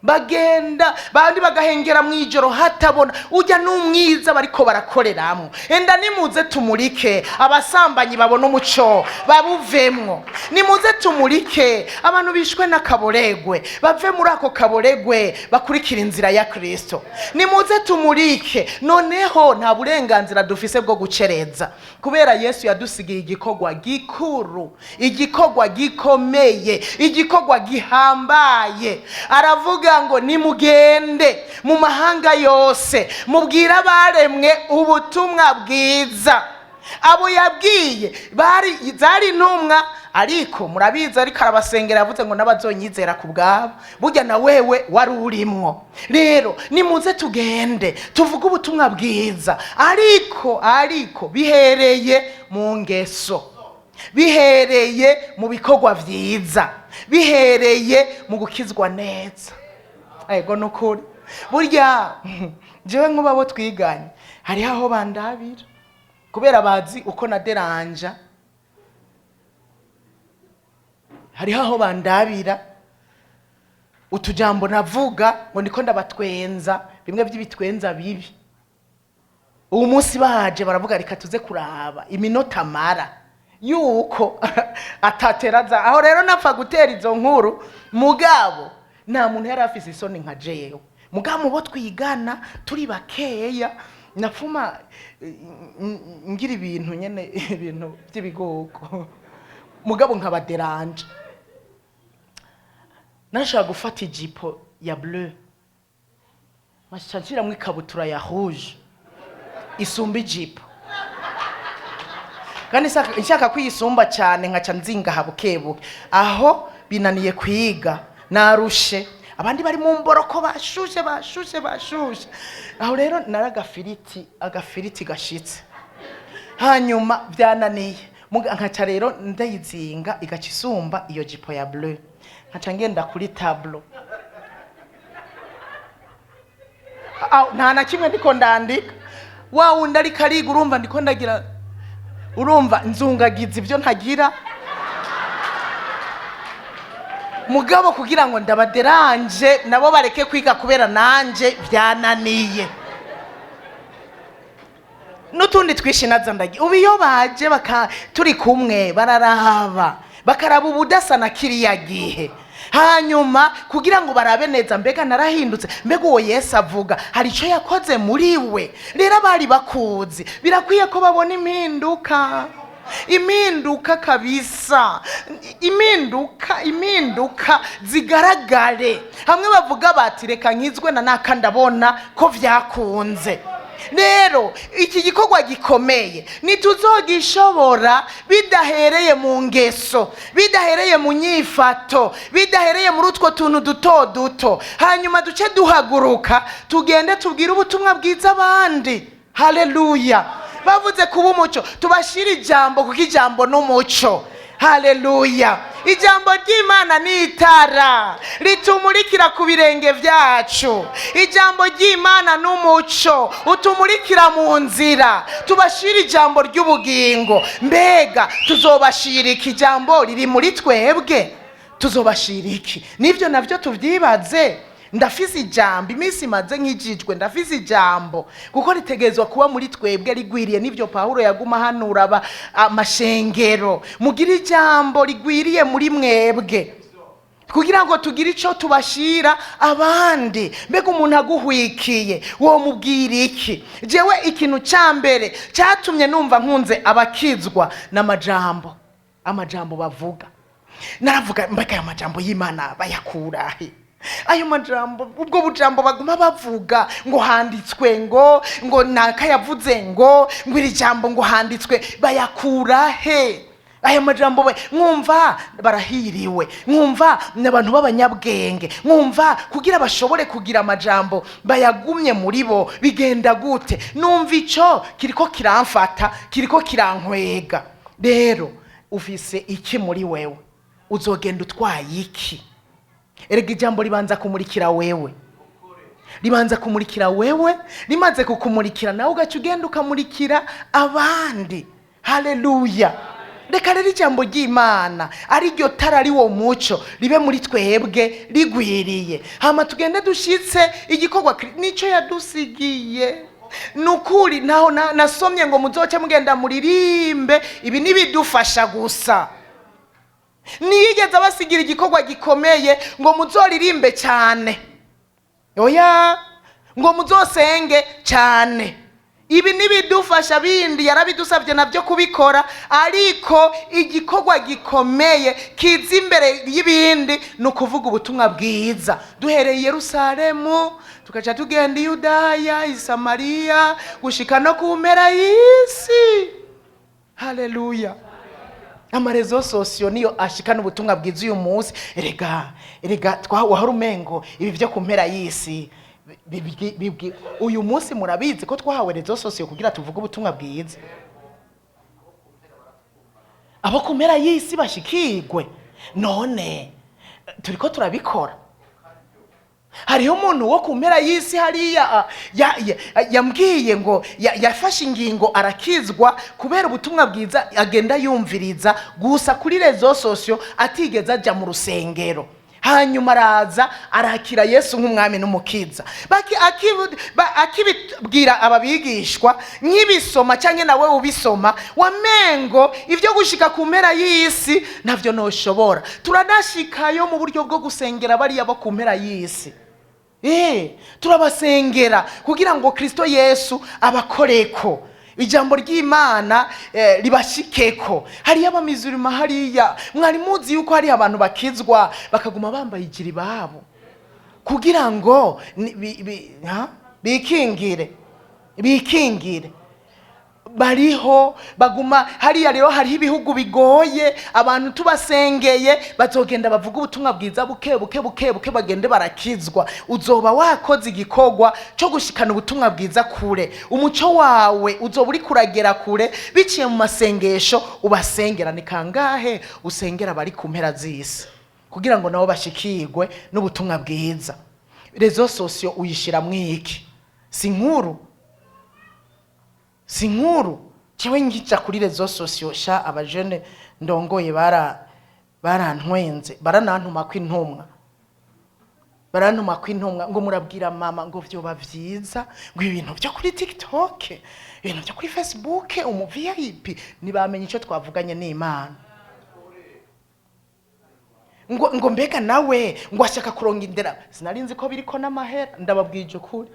bagenda bandi bagahengera mwijoro hatabona. Ujya n'umwiza bariko barakoreramwo. Enda nimuze tumurike abasambanyi babona umuco babuvemwo. Nimuze tumurike abantu bishwe n'akaboregwe bave muri ako kaboregwe bakurikira inzira ya Kristo. Nimuze tumurike. Noneho nta burenganzira dufise bwo gucereza, kubera Yesu yadusigiye igikorwa gikuru, igikorwa gikomeye, igikorwa gihambaye. Aravuga ngo nimugende mu mahanga yose mubwira abaremwe ubutumwa bwiza. Abo yabwiye zari intumwa, ariko murabizi ariko arabasengera yavuze ngo n'abazonyizera ku bwabo burya na wewe wari urimwo. Rero nimuze tugende tuvuge ubutumwa bwiza, ariko bihereye mu ngeso, bihereye mu bikorwa vyiza, bihereye mu gukizwa neza. Ego nukuri burya jewe nk'ubabo twiganye hariho aho bandabira kubera bazi uko naderanja, hariho aho bandabira utujambo navuga ngo ndiko ndabatwenza, bimwe by'ibitwenza bibi. Uwo munsi baje baravuga reka tuze kuraba iminota mara yuko atateraza aho. Rero napfa gutera izo nkuru mugabo nta muntu yari afise isoni nka jewe, mugabo mubo twigana turi bakeya napfuma ngira ibintu nyene ibintu by'ibigoko mugabo nkabaderanje. Nashaka gufata ijipo ya bleu mashanjira mu ikabutura ya rouge isumba ijipo, kandi nshaka kuyisumba cyane nkaca nzinga habukebuke. Aho binaniye kwiga narushe, abandi bari mu mboroko bashushe. Aho rero agafiriti gashitse, hanyuma byananiye nkaca rero ndayizinga igaca isumba iyo jipo ya bleu, nkaca ngenda kuri tableau. Nta na kimwe ndiko ndandika, wa wundi ariko ariga urumva ndiko ndagira, urumva nzungagiza ibyo ntagira mugabo kugira ngo ndabaderanje nabo bareke kwiga kubera nanje byananiye. N'utundi twishinaza ndagi ubu iyo baje turi kumwe bararaba bakaraba ubudasa na kiriya gihe, hanyuma kugira ngo barabe neza mbega narahindutse, mbega uwo Yesu avuga hari icyo yakoze muri we. Rero bari bakuzi birakwiye ko babona impinduka kabisa, impinduka zigaragare. Hamwe bavuga bati reka nkizwe na naka ndabona ko vyakunze. Rero iki gikorwa gikomeye nituzogishobora bidahereye mu ngeso, bidahereye mu nyifato, bidahereye muri utwo tuntu duto, hanyuma duce duhaguruka tugende tubwire ubutumwa bwiza abandi. Haleluya! Bavuze kuba umuco tubashira ijambo kuko ijambo n'umuco. Haleluya! Ijambo ry'Imana ni itara ritumurikira ku birenge vyacu. Ijambo ry'Imana n'umuco utumurikira mu nzira. Tubashira ijambo ry'ubugingo. Mbega tuzobashira iki? Ijambo riri muri twebwe, tuzobashira iki? Nivyo navyo tuvyibaze. Ndafise ijambo iminsi maze nk'ijijwe, ndafise ijambo kuko ritegezwa kuba muri twebwe rigwiriye. Nivyo Paulo yaguma hanura amashengero, mugira ijambo rigwiriye muri mwebwe kugira ngo tugire ico tubashira abandi. Mbega umuntu aguhwikiye wo mubwira iki? Jewe ikintu cyambere cyatumye numva nkunze abakizwa amajambo bavuga. Naravuga mbega aya majambo y'Imana bayakurahe? Ayo majambo, ubwo bujambo baguma bavuga ngo handitswe ngo naka yavuze ngo iri jambo ngo handitswe, bayakura he? Ayo majambo mwumva barahiriwe, mwumva n'abantu b'abanyabwenge, mwumva kugira bashobore kugira amajambo bayagumye muri bo bigenda gute? Numva ico kiriko kiramfata, kiriko kirankwega. Rero ufise iki muri wewe? Uzogenda utwaye iki? Erega ijambo ribanza kumurikira wewe, rimaze kukumurikira nawe ugaca ugenda ukamurikira abandi. Haleluya! Reka rero ijambo ry'Imana ari ryo tara, ari wo muco, ribe muri twebwe rigwiriye, hama tugende dushitse igikorwa nico yadusigiye. Nukuri naho nasomye ngo muzoce mugenda muririmbe, ibi nibidufasha gusa. Niyigeze abasigira igikorwa gikomeye ngo muzoririmbe cyane, oya ngo muzosenge cyane. Ibi nibidufasha, bindi yarabidusabye nabyo kubikora, ariko igikorwa gikomeye kiza imbere y'ibindi no kuvuga ubutumwa bwiza. Duhereye Yerusalemu tukaca tugenda Yudaya, Samariya, gushika no ku mpera y'isi. Haleluya! amarezo sosiyo niyo ashikana ubutumwa bwiza uyu munsi. Erega wahora umengo ibi byo kumpera y'isi uyu munsi murabizi ko twahawe rezo sosiyo kugira tuvuge ubutumwa bwiza. Abo kumpera y'isi bashikirwe, none turiko turabikora. Hariho umuntu wo kumpera y'isi hariya yambwiye ngo yafashe ingingo arakizwa kubera ubutumwa bwiza agenda yumviriza gusa kuri rezo sosiyo atigeze aja mu rusengero. Hanyuma araza arakira Yesu nk'umwami n'umukiza. Akibibwira ababigishwa nk'ibisoma cyangwa nawe ubisoma wamengo ivyo gushika ku mpera y'isi navyo noshobora. Turanashikayo mu buryo bwo gusengera bariya bo ku mpera y'isi. Turabasengera kugira ngo Kristo Yesu abakoreko, ijambo ry'Imana ribashikeko. Hariya abamizurima hariya mwari muzi yuko hari abantu bakizwa bakaguma bambaye ijiri babo kugira ngo bikingire bariho baguma hariya. Rero hariho ibihugu bigoye, abantu tubasengeye bazogenda bavuga ubutumwa bwiza buke bagende barakizwa. Uzoba wakoze igikorwa cyo gushikana ubutumwa bwiza kure. Umuco wawe uzoba uri kuragera kure biciye mu masengesho ubasengera. Ni kangahe usengera bari ku mpera z'isi kugira ngo nabo bashikirwe n'ubutumwa bwiza. Rezo sosiyo uyishira mwiki si nkuru cyewe ngija kuri rezo sosiyo sha abajene ndongoye barantwenze baranantuma kw'intumwa ngo murabwira mama ngo vyo bavyiza ngo ibintu byo kuri TikTok, ibintu byo kuri Facebook, umu VIP nibamenye ico twavuganye n'Imana. Ngo mbega nawe ngo ashaka kuronga indera. Sinarinzi ko biriko n'amahera, ndababwije ukuri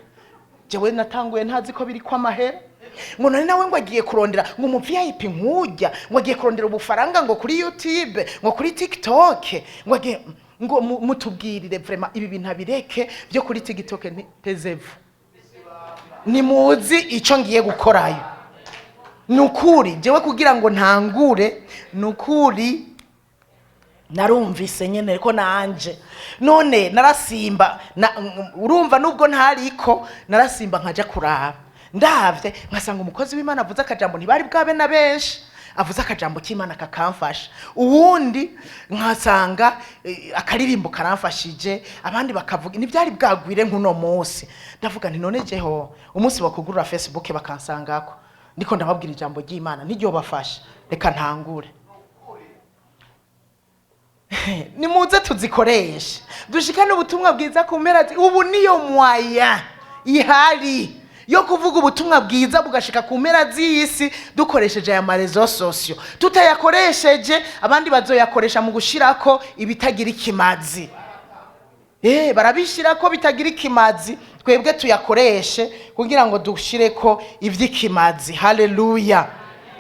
jewe natanguye ntazi ko biriko amahera. Ngo none nawe ngo agiye kurondera ngo umu VIP nkujya ngo agiye kurondera ubufaranga ngo kuri YouTube ngo kuri TikTok ngo agiye ngo mutubwirire vraiment ibi bintu abireke byo kuri TikTok ntezevu. Ni muzi ico ngiye gukorayo. Nukuri jewe kugira ngo ntangure nukuri narumvise nyene ko nanje none narasimba urumva nubwo ntariko narasimba nkaja kuraba ndavye nkasanga umukozi w'Imana avuze akajambo ntibari bwabe na benshi, avuze akajambo k'Imana kakamfasha. Uwundi nkasanga akaririmbo karamfashije, abandi bakavuga ntibyari bwagwire nkuno munsi. Ndavuga nti none jeho umunsi bakugurura Facebook bakansangako ndiko ndababwira ijambo ry'Imana niryo bafasha, reka ntangure. Nimuze tuzikoreshe dushikane ubutumwa bwiza ku mpera. Ubu niyo mwaya ihari yo kuvuga ubutumwa bwiza bugashika ku mpera z'isi dukoresheje aya marezo sosiyo. Tutayakoresheje abandi bazoyakoresha mu gushirako ibitagira ikimazi. Barabishirako bitagira ikimazi, twebwe tuyakoreshe kugira ngo dushireko ivy'ikimazi. Haleluya,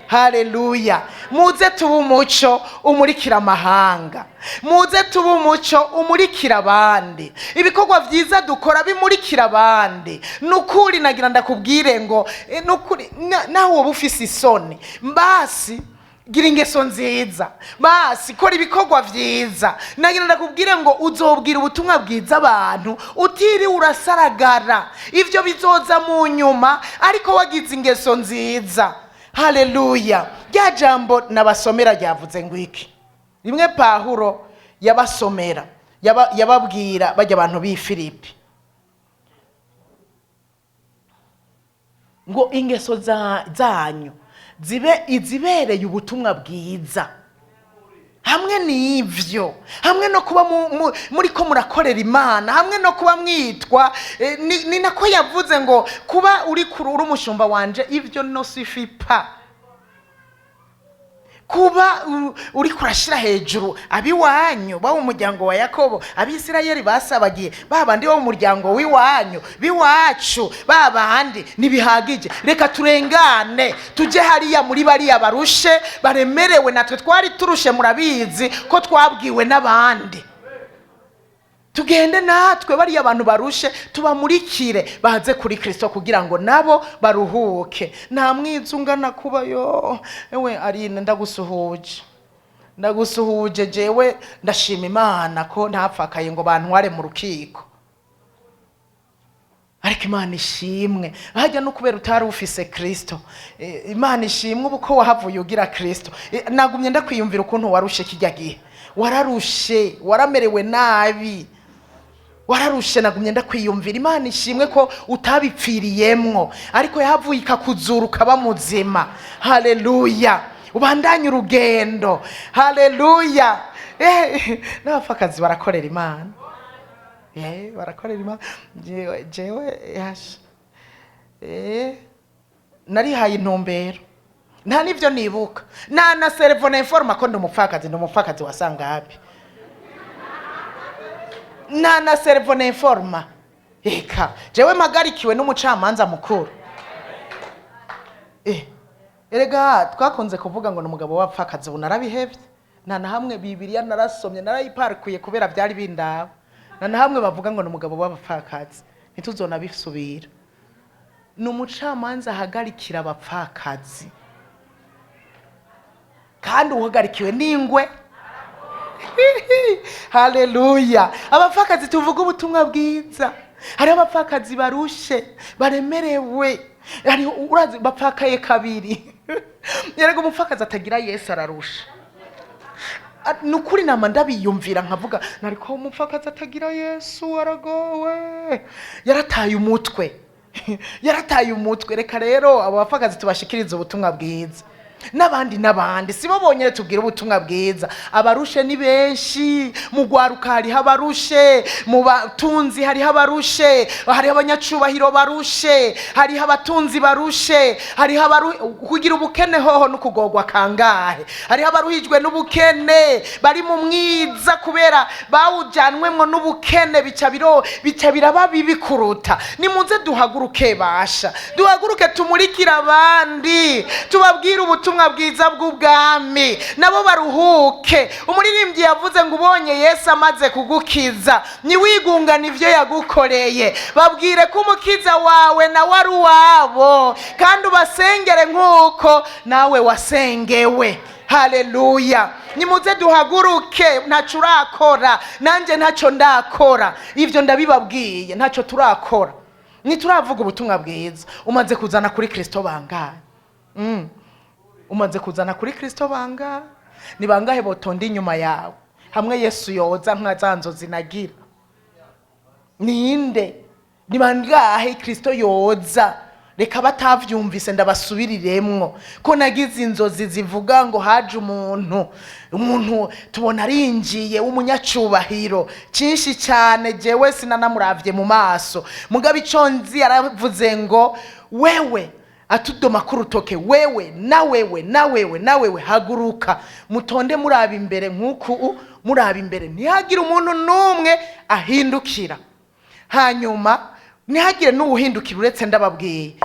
haleluya. Muze tuba umuco umurikira amahanga, muze tuba umuco umurikira abandi, ibikorwa vyiza dukora bimurikira abandi. Nukuri nagira ndakubwire ngo nukuri naho wowe ufise isoni mbasi gira ingeso nziza, basi kora ibikorwa vyiza. Nagira ndakubwire ngo uzobwira ubutumwa bwiza abantu utiri urasaragara, ivyo bizoza mu nyuma ariko wagize ingeso nziza. Haleluya. Rya jambo nabasomera ryavuze ngo iki rimwe Pawulo yabasomera yababwira bajya abantu b'i Filipi ngo ingeso zanyu zibe izibereye ubutumwa bwiza. Hamwe n'ivyo, hamwe no kuba muri ko murakorera Imana, hamwe no kuba mwitwa ni nako yavuze ngo kuba uri kurura umushumba wanje ivyo no sifipa. Kuba uri kurashira hejuru abiwanyu ba umuryango wa Yakobo, Abisirayeli basabagiye babandi bo umuryango wiwanyu biwacu babandi nibihagije. Reka turengane tuje hariya muri bariya barushe baremerewe, natwe twari turushe murabizi ko twabwiwe n'abandi. Tugende natwe bariya abantu barushe tubamurikire baze kuri Kristo kugira ngo nabo baruhuke. Nta mwizungana kuba yo ewe ari ndagusuhuje ndagusuhuje jewe ndashima Imana ko ntapfakaye ngo bantware mu rukiko, ariko Imana ishimwe hajya no kubera utari ufise Kristo. Imana ishimwe ubu ko wahavuye ugira Kristo. Nagumye ndakwiyumvira ukuntu warushe kijya gihe, wararushe, waramerewe nabi, wararushe. Nagumye ndakwiyumvira. Imana ishimwe ko utabipfiriyemwo, ariko yahavuye ikakuzura ukaba muzima. Haleluya, ubandanye urugendo. Haleluya. N'abapfakazi barakorera Imana, barakorera Imana. Jewe yasha narihaye intumbero, nta nivyo nibuka, na servo na informa ko ndumupfakazi wasanga hapi, na servo na informa. Eka jewe magarikiwe n'umucamanza mukuru. Erega twakunze kuvuga ngo n'umugabo w'abapfakazi bunarabihevye, na hamwe Bibiliya narasomye narayiparkuye kubera byari bindaba, na hamwe bavuga ngo n'umugabo w'abapfakazi ntituzona bisubira. N'umucamanza ahagarikira abapfakazi, kandi uhagarikiwe n'ingwe. Haleluya. Abapfakazi tuvuga ubutumwa bwiza. Hari abapfakazi barushe, baremerewe, hari urazi bapfakaye kabiri. Yerega umupfakazi atagira Yesu ararusha. Nukuri nama ndabiyumvira nkavuga nariko umupfakazi atagira Yesu aragowe, yarataye umutwe. Yarataye umutwe. Reka rero abo bapfakazi tubashikiriza ubutumwa bwiza. N'abandi sibo bonyene tubwira ubutumwa bwiza. Abarushe ni benshi, mu gwaruka hari abarushe, mu batunzi hari abarushe, hari abanyacubahiro barushe, hari abatunzi barushe, hari kugira ubukene hoho no kugogwa kangahe, hari abaruhijwe n'ubukene, bari mu mwiza kubera bawujanwemwo n'ubukene, bica biraba bibi kuruta. Nimuze duhaguruke basha, duhaguruke tumurikira abandi, tubabwira ubutumwa bwiza bw'ubwami, nabo baruhuke. Umuririmbyi yavuze ngo ubonye Yesu amaze kugukiza niwigungana ivyo yagukoreye. Babwire ko umukiza wawe nawe ari uwabo, kandi ubasengere nk'uko nawe wasengewe. Haleluya. Nimuze duhaguruke. Ntaco urakora, nanje ntaco ndakora, ivyo ndabibabwiye. Ntaco turakora, ntituravuga ubutumwa bwiza. Umaze kuzana kuri Kristo bangahe? Umaze kuzana kuri Kristo bangahe? Ni bangahe botonda inyuma yawe hamwe Yesu yoza nka zanzo zinagira? Ninde? Ni bangahe Kristo yoza? Reka batavyumvise ndabasubiriremwo ko nagize inzozi zivuga ngo haje umuntu tubona arinjiye w'umunyacubahiro cinshi cyane. Jewe sinanamuravye mu maso, mugabe iconzi yaravuze ngo wewe atudoma kurutoke, wewe na wewe haguruka mutonde muraba imbere nk'uku muraba imbere, ntihagire umuntu numwe ahindukira. Hanyuma ntihagire n'ubuhindukira uretse ndababwiye.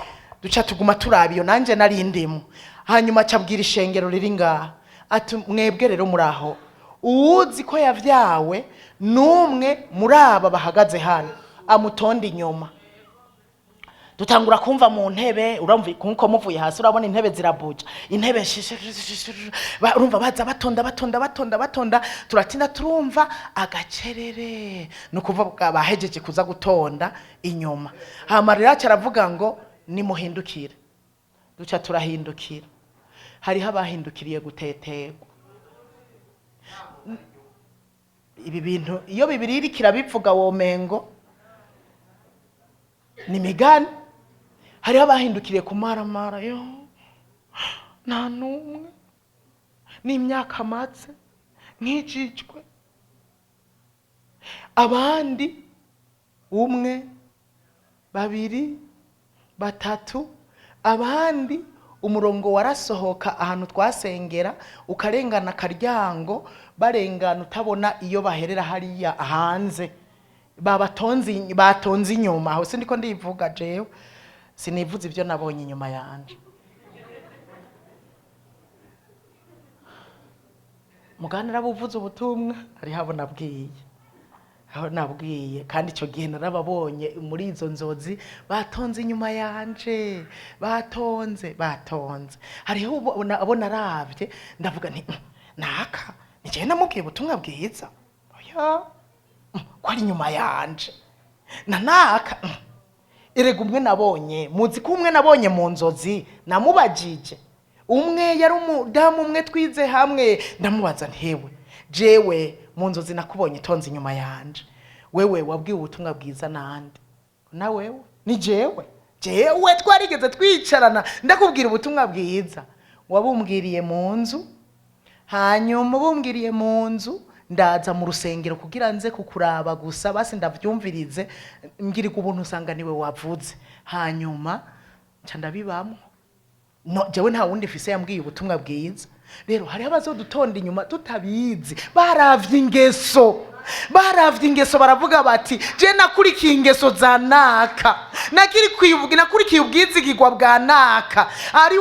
Duca tuguma turabiyo, nanje nari ndimo. Hanyuma cabwira ishengero riri ngaha ati mwebwe rero muraho, uwuzi ko yavyawe numwe muraba bahagaze hano amutonde inyuma. Dutangura kumva mu ntebe, urumva kuko muvuye hasi urabona intebe zirabuja, intebe urumva baza batonda, turatinda turumva agacerere, no kuvuga bahejeje kuza gutonda inyuma. Hamarira cyaravuga ngo nimuhindukire. Duca turahindukira, hariho abahindukiriye guteterwa. Ibi bintu iyo Bibiliya irikira bivuga womengo ni migani. Hariho abahindukiriye kumaramara, yo nta numwe, n'imyaka amaze nk'ijijwe. Abandi umwe, babiri, batatu. Abandi umurongo warasohoka ahantu twasengera ukarengana karyango, barengana utabona iyo baherera hariya hanze. Batonze inyuma. Aho sindiko ndivuga jewe, sinivuze ivyo nabonye inyuma yanje. Muganira buvuze ubutumwa ari habo nabwiye. Aho nabwiye kandi ico gihe narababonye muri izo nzozi batonze inyuma yanje, batonze. Hariho abo naravye ndavuga nti naka nije namubwiye ubutumwa bwiza oya ko ari nyuma yanje naka erega umwe nabonye muzi ko umwe nabonye mu nzozi namubajije umwe yari umudamu umwe twize hamwe ndamubaza ntewe jewe mu nzozi nakubonye tonze inyuma yanje wewe wabwiye ubutumwa bwiza nande na wewe ni jewe twarigeze twicarana ndakubwira ubutumwa bwiza wabumbwiriye mu nzu hanyuma bumbwiriye mu nzu ndaza mu rusengero kugira nze kukuraba gusa basi ndavyumvirize ngirika ubuntu usanga niwe wavuze hanyuma nca ndabibamwe no jewe nta wundi fise yambwiye ubutumwa bwiza rero hari abazodutonda inyuma tutabizi baravye ingeso baravuga bati je nakurikiye ingeso za naka nakurikiye ubwizigirwa bwa naka ari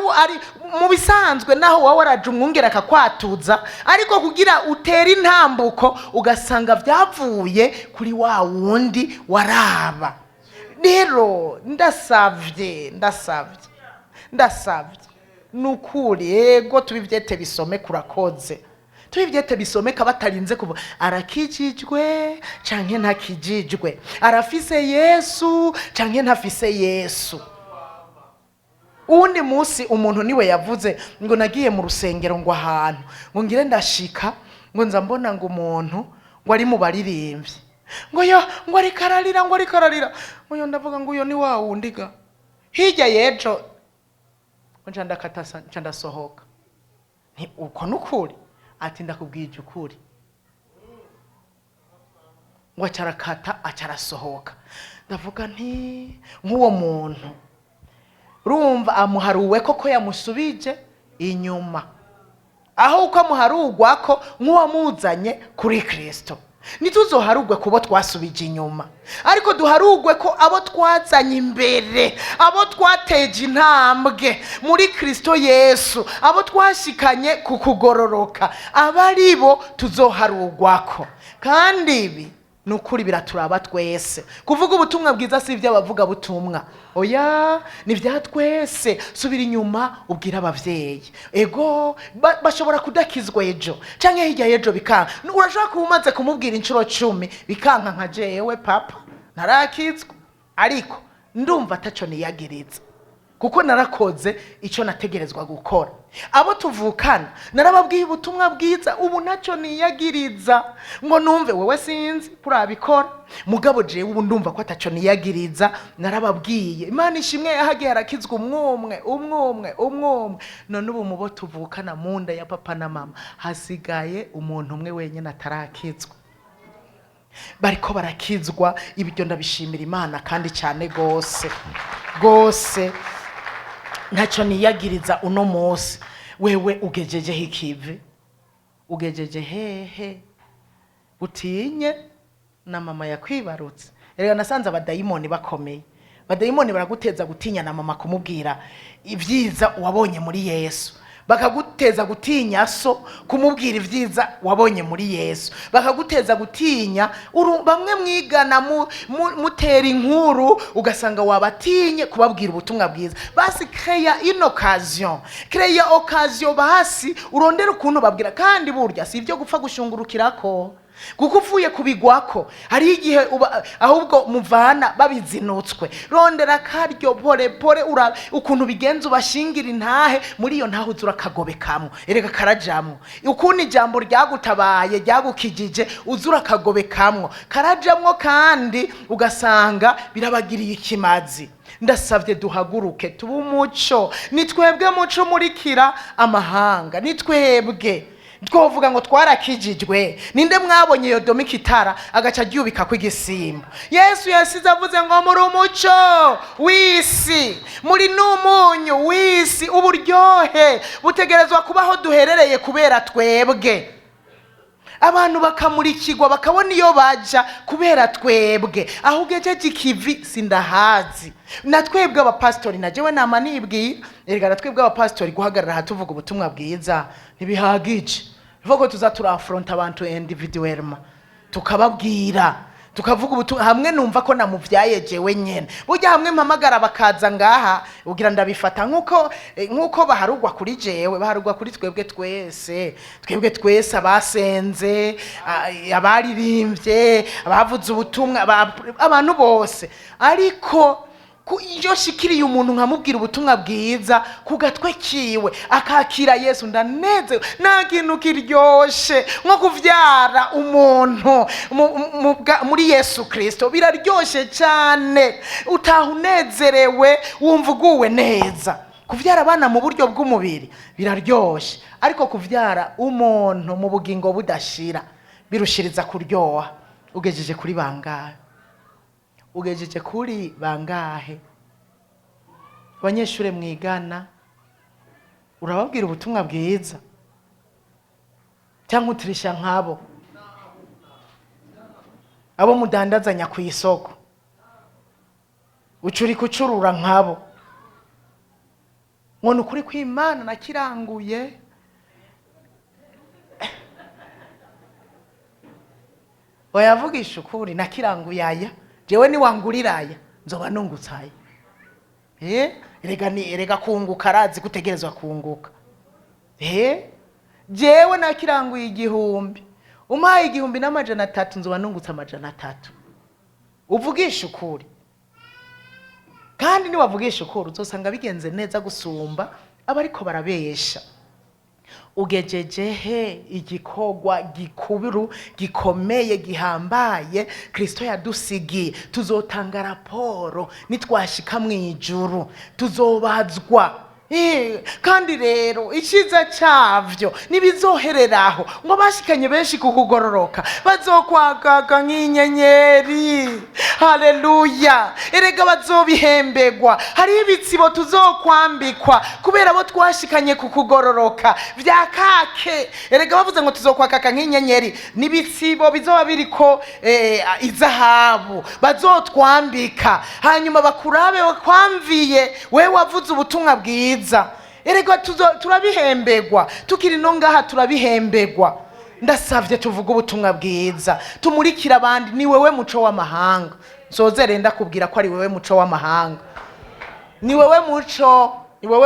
mu bisanzwe naho wawe waraje umwungera akakwatuza ariko kugira utera intambuko ugasanga vyavuye kuri wa wundi waraba rero ndasavye nukuri ego tubivyete bisome kurakoze tubivyete bisome kabatarinze kuva arakijijwe canke ntakijijwe arafise Yesu canke ntafise Yesu uwundi musi umuntu niwe yavuze ngo nagiye mu rusengero ngo ahantu ngo ngire ndashika ngo nza mbona ngo umuntu ngo ari mu baririmbyi ngo ari kararira ngo ndavuga ngo uyo ni wa wundiga hirya yejo nca ndakatasa nca ndasohoka nti uko nukuri ati ndakubwije ukuri ngo acarakata acarasohoka ndavuga nti nk'uwo muntu urumva amuharuwe koko yamusubije inyuma aho uko amuharugwa ko nk'uwamuzanye kuri Kristo nituzoharugwe kubo twasubije inyuma ariko duharugwe ko abo twazanye imbere abo twateje intambwe muri Kristo Yesu abo twashikanye kukugororoka abaribo tuzoharugwako kandi ibi nukuri biraturaba twese kuvuga ubutumwa bwiza si ivy'abavuga butumwa oya ni vya twese subira inyuma ubwira abavyeyi ego bashobora kudakizwa ejo canke hirya yejo bikanka urashaka kumaze kumubwira incuro 10 bikanka nka jewe papa narakizwa ariko ndumva ataco niyagiriza kuko narakoze ico nategerezwa gukora abo tuvukana narababwiye ubutumwa bwiza ubu naco niyagiriza ngo numve wewe sinzi kurabikora mugabo jewe ubu ndumva ko ataco niyagiriza narababwiye Imana ishimwe yahagiye harakizwa umwumwe none ubu mubo tuvukana munda ya papa na mama hasigaye umuntu umwe wenyene atarakizwa bariko barakizwa ibyo ndabishimira Imana kandi cyane gose ntaco niyagiriza uno munsi wewe ugejeje hikive ugejeje hehe utinye na mama yakwibarutse erega nasanze abadayimoni bakomeye abadayimoni baraguteza gutinya na mama kumubwira ivyiza wabonye muri Yesu bakaguteza gutinya so kumubwira ivyiza wabonye muri Yesu bakaguteza gutinya bamwe mwigana mutera inkuru ugasanga wabatinye kubabwira ubutumwa bwiza basi créer occasion basi urondera ukuntu babwira kandi burya si ivyo gupfa gushungurukirako kuko uvuye kubigwako hari igihe ahubwo muvana babizinutswe rondera karyo pore ukuntu bigenza ubashingira intahe muri iyo ntaho uzura kagobekamo erega karajamwo ukuntu ijambo ryagutabaye ryagukijije uzura kagobekamo karajamwo kandi ugasanga birabagiriye ikimazi ndasavye duhaguruke tubu muco nitwebwe muco murikira amahanga nitwebwe twovuga ngo twarakijijwe ninde mwabonye iyo domikitara agaca ryubika kw'igisimba Yesu yasize avuze ngo muri umuco wisi muri n'umunyu wisi uburyohe butegerezwa kubaho duherereye kubera twebwe abantu bakamurikirwa bakabona iyo baja kubera twebwe aho ugejeje ikivi sindahazi na twebwe abapastori na jewe nama nibwira erega na twebwe abapastori guhagarara hatuvuga ubutumwa bwiza ntibihagije vuga tuza turafronta abantu individuellement tukababwira tukavuga ubutumwa hamwe, numva ko namuvyaye jewe nyene. Burya hamwe mpamagara bakaza ngaha ugira ndabifata nkuko baharugwa kuri jewe, baharugwa kuri twebwe twese abasenze, abaririmbye, abavuze ubutumwa, abantu bose. Ariko iyo shikiriye umuntu nkamubwira ubutumwa bwiza ku gatwe kiwe akakira Yesu, ndaneze. Nta kintu kiryoshe nko kuvyara umuntu muri Yesu Kristo, biraryoshe cyane, utaha unezerewe, wumva uguwe neza. Kuvyara abana mu buryo bw'umubiri biraryoshe, ariko kuvyara umuntu mu bugingo budashira birushiriza kuryoha. Ugejeje kuri bangahe? Ugejeje kuri bangahe? Abanyeshure mwigana urababwira ubutumwa bwiza cyangwa utirisha nkabo? Abo mudandazanya ku isoko ucuri kucurura nkabo? Ngo nukuri kw'Imana nakiranguye, oyavugisha ukuri, nakiranguye aya jewe ni wanguriraya nzoba nungutsaye. Erega kunguka, arazi gutegerezwa kunguka. Jewe nakiranguye 1000, umpaye 1300 nzoba nungutsa 300. Uvugisha ukuri, kandi ni wavugisha ukuri uzosanga bigenze neza gusumba abariko barabesha. Ugejeje he igikogwa gikuburu gikomeye gihambaye Kristo yadusigiye? Tuzotanga raporo nitwashika mwijuru, tuzobazwa. Kandi rero iciza cyavyo nibizohereraho ngo bashikanye benshi kukugororoka bazokwagaga nk'inyenyeri. Haleluya! Erega bazobihembegwa. Hari ibitsibo tuzokwambikwa kubera abo twashikanye kukugororoka vya kake. Erega bavuze ngo tuzokwakaka nk'inyenyeri, nibitsibo bizoba biriko izahabu bazotwambika, hanyuma bakurabe wakwamviye we wavuze ubutumwa bwiza. Erega turabihembegwa, tukiri no ngaha turabihembegwa. Ndasavye tuvuga ubutumwa bwiza, tumurikira abandi. Ni wewe muco w'amahanga. Nzozere ndakubwira ko ari wewe muco w'amahanga. Ni wewe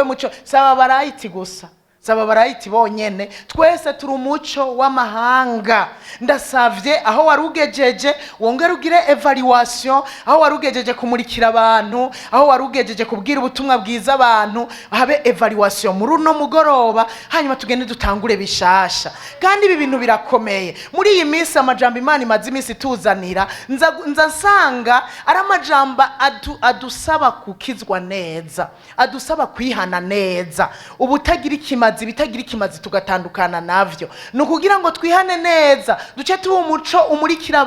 muco, saba barayiti gusa, saba barayiti bonyene, twese turi umuco w'amahanga. Ndasavye aho warugejeje wongera ugire evaluation, aho warugejeje kumurikira abantu, aho warugejeje kubwira ubutumwa bwiza abantu, habe evaluation muri uno mugoroba, hanyuma tugende dutangure bishasha. Kandi ibi bintu birakomeye muri iyi minsi. Amajambo Imana imaze iminsi tuzanira nzasanga ari amajambo adusaba kukizwa neza, adusaba kwihana neza, ubutagira ikimazi, bitagira ikimazi tugatandukana navyo. Nukugira ngo twihane neza, duce tuba umuco umurikira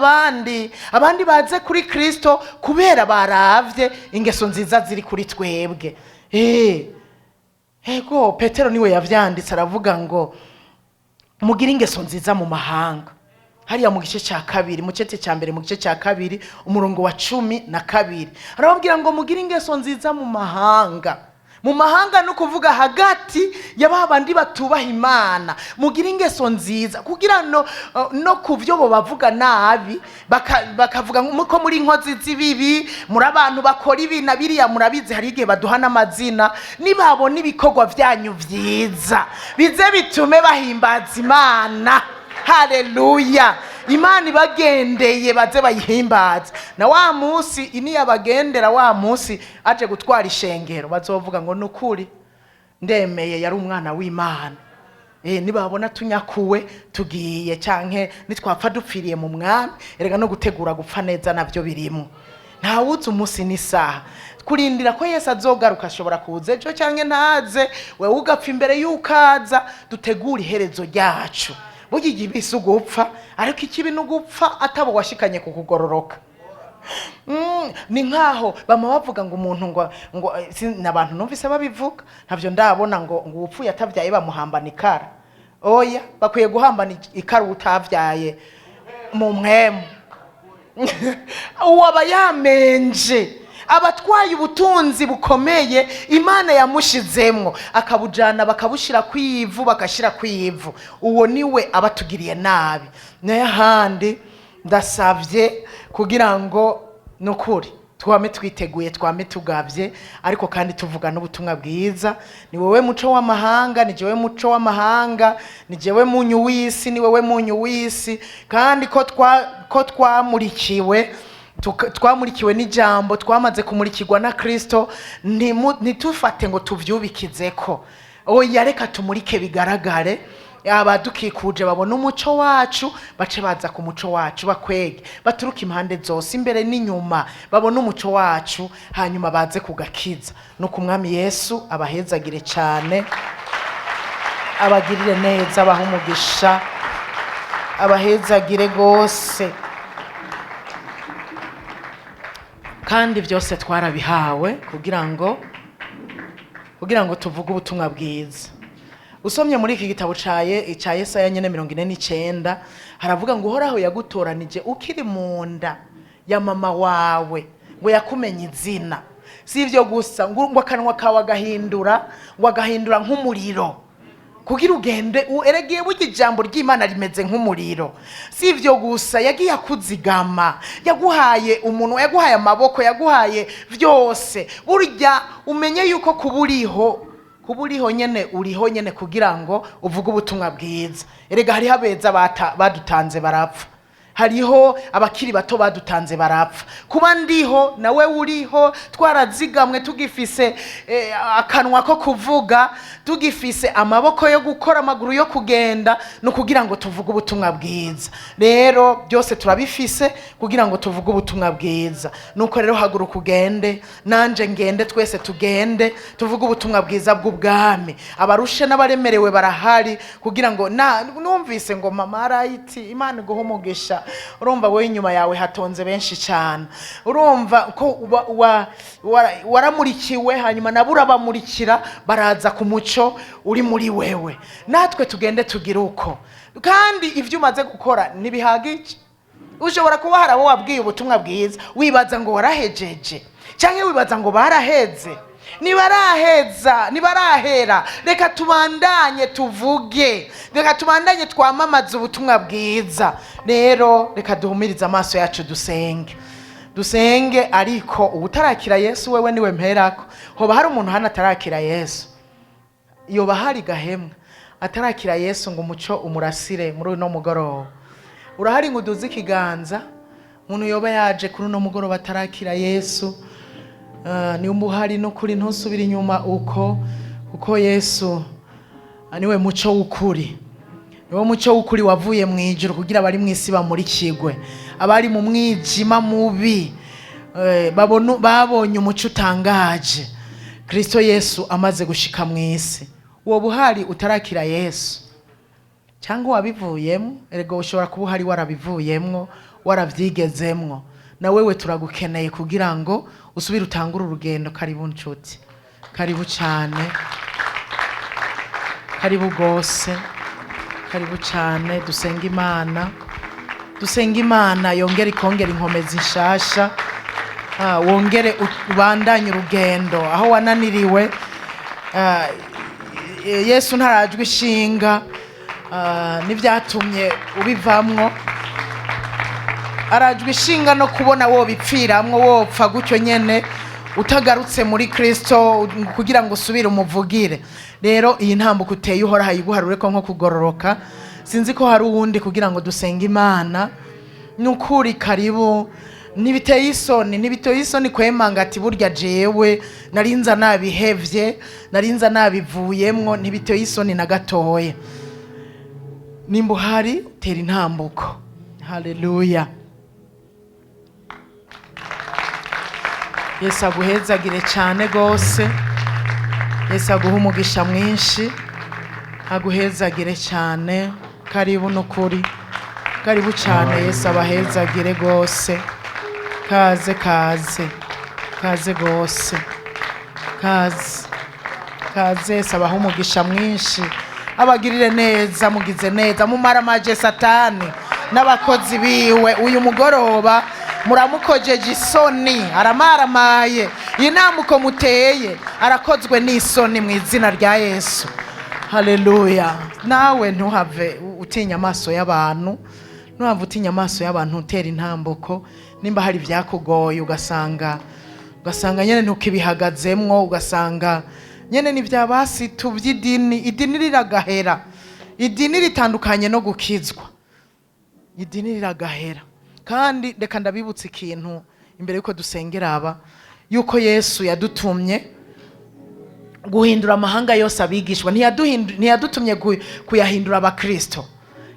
abandi baze kuri Kristo kubera baravye ingeso nziza ziri kuri twebwe. Ego Petero niwe yavyanditse, aravuga ngo mugire ingeso nziza mu mahanga. Hariya mu gice cya 2, mu cete cya mbere mu gice cya 2 umurongo wa 12 arababwira ngo mugire ingeso nziza mu mahanga. Mu mahanga no kuvuga hagati y'abandi batubaha Imana. Mugire ingeso nziza kugira no kuvyo bo bavuga nabi bakavuga ko muri inkozi z'ibibi, muri abantu bakora ibi na biriya. Murabizi hari igihe baduhana amazina, nibabona ibikorwa vyanyu vyiza bize bitume bahimbaza Imana. Haleluya! Imana ibagendeye baze bayihimbaza. Na wa musi ini yabagendera wa musi aje gutwara ishengero bazovuga ngo nukuri ndemeye yari umwana w'Imana. Nibabona tunyakuwe tugiye canke nitwapfa dupfiriye mu mwami, erega no gutegura gupfa neza navyo birimo. Nta wuzi umunsi n'isaha. Kurindira ko Yesu azogaruka ashobora kuza ejo canke ntaze, wewe ugapfa imbere y'ukaza. Dutegura iherezo ryacu. Bugiye ibisi ugupfa, ariko ikibi n'ugupfa atabo washikanye kukugororoka. Ni nkaho bama bavuga ngo umuntu ngo n'abantu numvise babivuga, ntavyo ndabona ngo upfuye atavyaye bamuhambana ikara. Oya, bakwiye guhambana ikara utavyaye mu mwemu. Uwaba yamenje abatwaye ubutunzi bukomeye Imana yamushizemwo, akabujana bakabushira kwivu, bakashira kwivu. Uwo niwe abatugiriye nabi. Naye handi ndasavye kugira ngo nukuri twame twiteguye twame tugavye ariko kandi tuvuga n'ubutumwa bwiza. Ni wewe muco w'amahanga, ni jewe muco w'amahanga, ni jewe munyu w'isi, ni wewe munyu w'isi, kandi ko twamurikiwe n'ijambo, twamaze kumurikirwa na Kristo, ntitufate ngo tuvyubikizeko. Oya, reka tumurike bigaragare, abadukikuje babona umuco wacu, bace baza ku muco wacu, bakwege baturuka impande zose, imbere n'inyuma, babona umuco wacu, hanyuma baze kugakiza. Nuko umwami Yesu abahezagire cyane, abagirire neza, abaha umugisha, abahezagire gose, kandi byose twarabihawe kugira ngo tuvuge ubutumwa bwiza. Usomye muri iki gitabo ca Yesaya nyene 49 haravuga ngo Uhoraho yagutoranije ukiri mu nda ya mama wawe, ngo yakumenye izina. Si ivyo gusa, ngo akanwa kawe agahindura nk'umuriro kugira ugende eregeye burya ijambo ry'Imana rimeze nk'umuriro. Si ivyo gusa, yagiye akuzigama, yaguhaye umuntu, yaguhaye amaboko, yaguhaye vyose. Burya umenye yuko kuburiho nyene uriho nyene kugira ngo uvuge ubutumwa bwiza. Erega hariho abeza badutanze barapfa, hariho abakiri bato badutanze barapfa. Kuba ndiho nawe uriho, twarazigamwe tugifise akanwa ko kuvuga, tugifise amaboko yo gukora, amaguru yo kugenda, no kugira ngo tuvuge ubutumwa bwiza. Rero byose turabifise kugira ngo tuvuge ubutumwa bwiza. Nuko rero haguruka ugende, nanje ngende, twese tugende tuvuge ubutumwa bwiza bw'ubwami. Abarushe n'abaremerewe barahari kugira ngo numvise ngo mama arayiti, Imana iguhe umugisha. Urumva we inyuma yawe hatonze benshi cyane, urumva ko waramurikiwe, hanyuma nabura bamurikira baraza ku muco uri muri wewe. Natwe tugende tugira uko, kandi ivyo umaze gukora nibihagije. Ushobora kuba hari abo wabwiye ubutumwa bwiza wibaza ngo warahejeje, cyangwa wibaza ngo baraheze. Nibarahera, reka tubandanye tuvuge, reka tubandanye twamamaza ubutumwa bwiza. Rero reka duhumirize amaso yacu dusenge. Ariko ubutarakira Yesu wewe niwe mperako. Hoba hari umuntu hano atarakira Yesu? Yoba hari gahemwa atarakira Yesu ngo umuco umurasire muri uno mugoroba? Urahari ngo uduze ikiganza umuntu yoba yaje kuri uno mugoroba atarakira Yesu? Ni umuhari no kuri ntusubira inyuma uko Yesu niwe muco w'ukuri. Niwe muco w'ukuri wavuye mu ijuru kugira abari mu isi bamurikirwe, abari mu mwijima mubi babonye umuco utangaje. Kristo Yesu amaze gushika mu isi. Uwo buhari utarakira Yesu cyangwa wabivuyemo? Erego ushobora kuba uhari warabivuyemwo, waravyigezemwo. Na wewe turagukeneye kugira ngo usubire utangure urugendo. Karibu nshuti, karibu cyane, karibu gose, karibu cyane. Dusenga Imana yongere ikongera inkomezi nshasha, wongere ubandanye urugendo aho wananiriwe. Yesu ntarajwe ishinga n'ibyatumye ubivamwo, arajwe ishinga no kubona wo bipfiramwo, wopfa gutyo nyene utagarutse muri Kristo kugira ngo usubire umuvugire. Rero iyi ntambuko uteye Uhoraho ayiguharure ko nko kugororoka. Sinzi ko hari uwundi kugira ngo dusenge Imana. Nukuri karibu. Nibiteye isoni kwemanga ati burya jewe narinza nabihevye, narinza nabivuyemwo. Nibiteye isoni na gatoya. Nimba uhari tera intambuko. Haleluya. Yesu aguhezagire cyane gose, Yesu aguha umugisha mwinshi, aguhezagire cyane. Karibu nukuri, karibu cyane. Yesu abahezagire gose. Kaze gose, kaze. Yesu abaha umugisha mwinshi, abagirire neza, mugize neza, mumaramaje Satani n'abakozi biwe. Uyu mugoroba muramukojeje isoni, aramaramaye. Inambuko muteye arakozwe n'isoni mu izina rya Yesu. Haleluya. Nawe ntuhave utinya amaso y'abantu, nuhamva utinya amaso y'abantu utera intambuko, nimba hari ibyakugoye ugasanga nyene ntukibihagazemwo, ugasanga nyene ni bya basitu by'idini. Idini riragahera, idini ritandukanye no gukizwa, idini riragahera. Kandi reka ndabibutsa ikintu imbere yuko dusengera aba, yuko Yesu yadutumye guhindura amahanga yose abigishwa. Ntiyadutumye kuyahindura abakristo,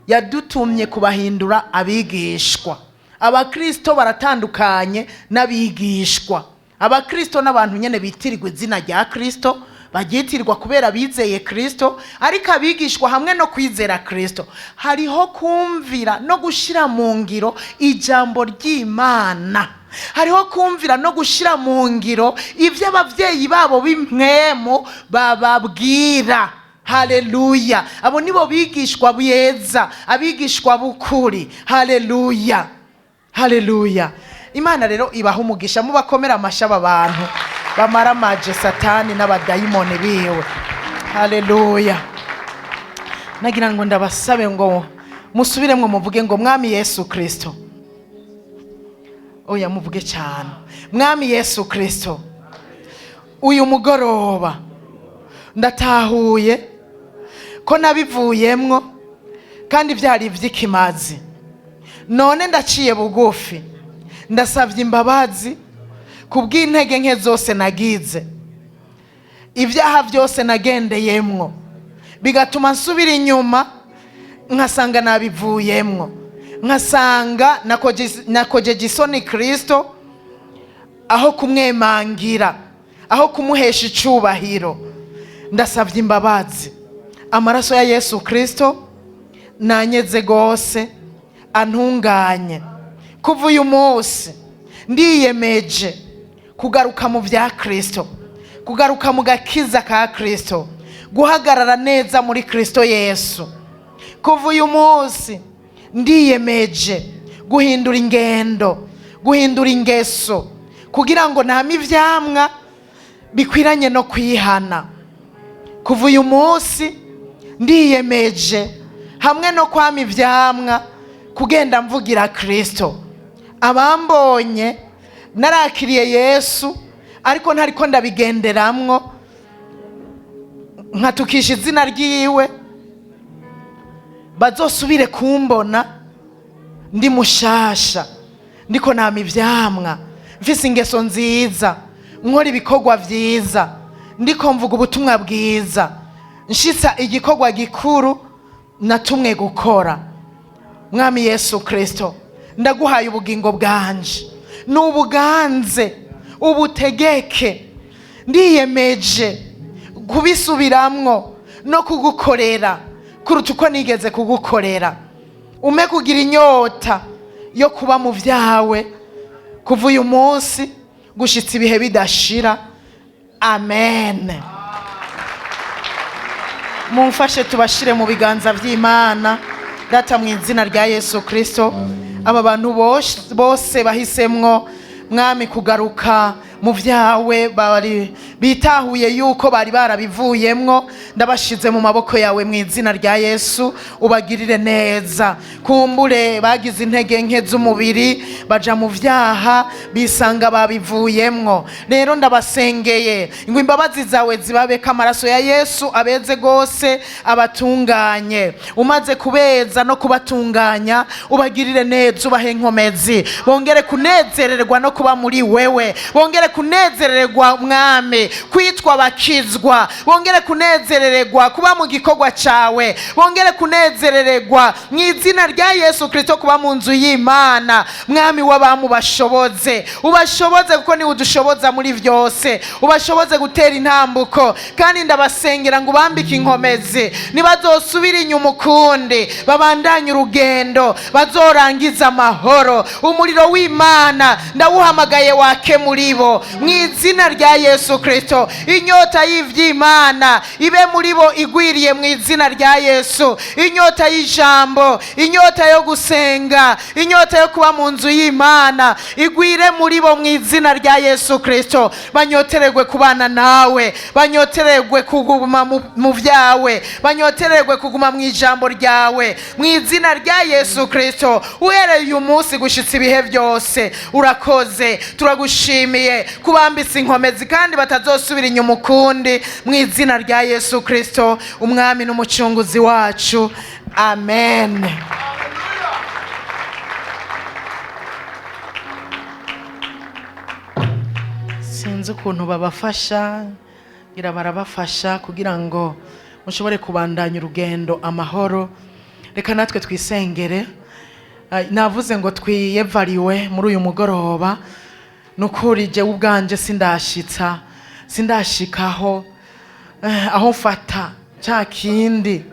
yadutumye kubahindura abigishwa. Abakristo baratandukanye n'abigishwa. Abakristo n'abantu nyene bitirirwa izina rya Kristo, bagitirirwa kubera bizeye Kristo, ariko abigishwa hamwe no kwizera Kristo hariho kumvira no gushira mu ngiro ijambo ry'Imana. Hariho kumvira no gushira mu ngiro ivyo abavyeyi babo b'impwemu bababwira. Haleluya! Abo nibo bigishwa beza, abigishwa bukuri. Haleluya, haleluya. Imana rero ibaha umugisha, mubakomera amashaba abantu bamara amaje satani n'abadayimoni biwe. Haleluya. Nagira ngo ndabasabe ngo musubiremwe muvuge ngo Mwami Yesu Kristo. Oya muvuge cyane. Mwami Yesu Kristo, uyu mugoroba ndatahuye ko nabivuyemwo kandi byari ivy'ikimazi. None ndaciye bugufi, ndasavye imbabazi kubw'intege nke zose nagize, ibyaha byose nagendeyemwo bigatuma nsubira inyuma, nkasanga nabivuyemwo, nkasanga nakojeje isoni Kristo, aho kumwemangira, aho kumuhesha icubahiro. Ndasavye imbabazi. Amaraso ya Yesu Kristo nanyeze gose, antunganye. Kuva uyu munsi ndiyemeje kugaruka mu bya Kristo, kugaruka mu gakiza ka Kristo, guhagarara neza muri Kristo Yesu. Kuva uyu munsi ndiyemeje guhindura ingendo, guhindura ingeso, kugira ngo ntame ivyamwa bikwiranye no kwihana. Kuva uyu munsi ndiyemeje hamwe no kwama ivyamwa kugenda mvugira Kristo. Abambonye narakiriye Yesu ariko ntariko ndabigenderamwo, nkatukisha izina ryiwe, bazosubire kumbona ndi mushasha, ndiko nama ivyamwa, mfise ingeso nziza, nkora ibikorwa vyiza, ndiko mvuga ubutumwa bwiza, nshitsa igikorwa gikuru natumwe gukora. Mwami Yesu Kristo, ndaguhaye ubugingo bwanje, nubuganze ubutegeke. Ndiyemeje kubisubiramwo no kugukorera kuruta uko nigeze kugukorera. Ume kugira inyota yo kuba mu vyawe kuva uyu munsi gushitsa ibihe bidashira. Amen. Mumfashe tubashire mu biganza vy'Imana. Data, mu izina rya Yesu Kristo, aba bantu bose bahisemwo Mwami kugaruka mu vyawe, bitahuye yuko bari barabivuyemwo, ndabashize mu maboko yawe mu izina rya Yesu. Ubagirire neza. Kumbure bagize intege nke z'umubiri, baja mu vyaha, bisanga babivuyemwo. Rero ndabasengeye ngo imbabazi zawe zibabeka, amaraso ya Yesu abeze gose, abatunganye. Umaze kubeza no kubatunganya, ubagirire neza, ubahe inkomezi, bongere kunezererwa no kuba muri wewe, bongere kunezererwa Mwami kwitwa abakizwa, bongere kunezererwa kuba mu gikorwa cawe, bongere kunezererwa mu izina rya Yesu Kristo kuba mu nzu y'Imana. Mwami w'abamu, ubashoboze kuko ni udushoboza muri vyose, ubashoboze gutera intambuko. Kandi ndabasengera ngo bambike inkomezi, nibazosubira inyuma ukundi, babandanye urugendo, bazorangiza amahoro. Umuriro w'Imana ndawuhamagaye wake muri bo, mu izina rya Yesu Kristo. Inyota y'ivy'Imana ibe muri bo igwiriye mu izina rya Yesu. Inyota y'ijambo, inyota yo gusenga, inyota yo kuba mu nzu y'Imana igwire muri bo mu izina rya Yesu Kristo. Banyoteregwe kubana nawe, banyoteregwe kuguma mu vyawe, banyoteregwe kuguma mu ijambo ryawe mu izina rya Yesu Kristo. Uhereye uyu munsi gushitsa ibihe byose urakoze, turagushimiye kubambitse inkomezi kandi batazosubira inyuma ukundi mu izina rya Yesu Kristo, umwami n'umucunguzi wacu. Amen. Sinzi ukuntu babafasha, ngira barabafasha kugira ngo mushobore kubandanya urugendo amahoro. Reka natwe twisengere. Navuze ngo twiyevariwe muri uyu mugoroba. Nukuri je ubwanje sindashikaho aho mfata cya kindi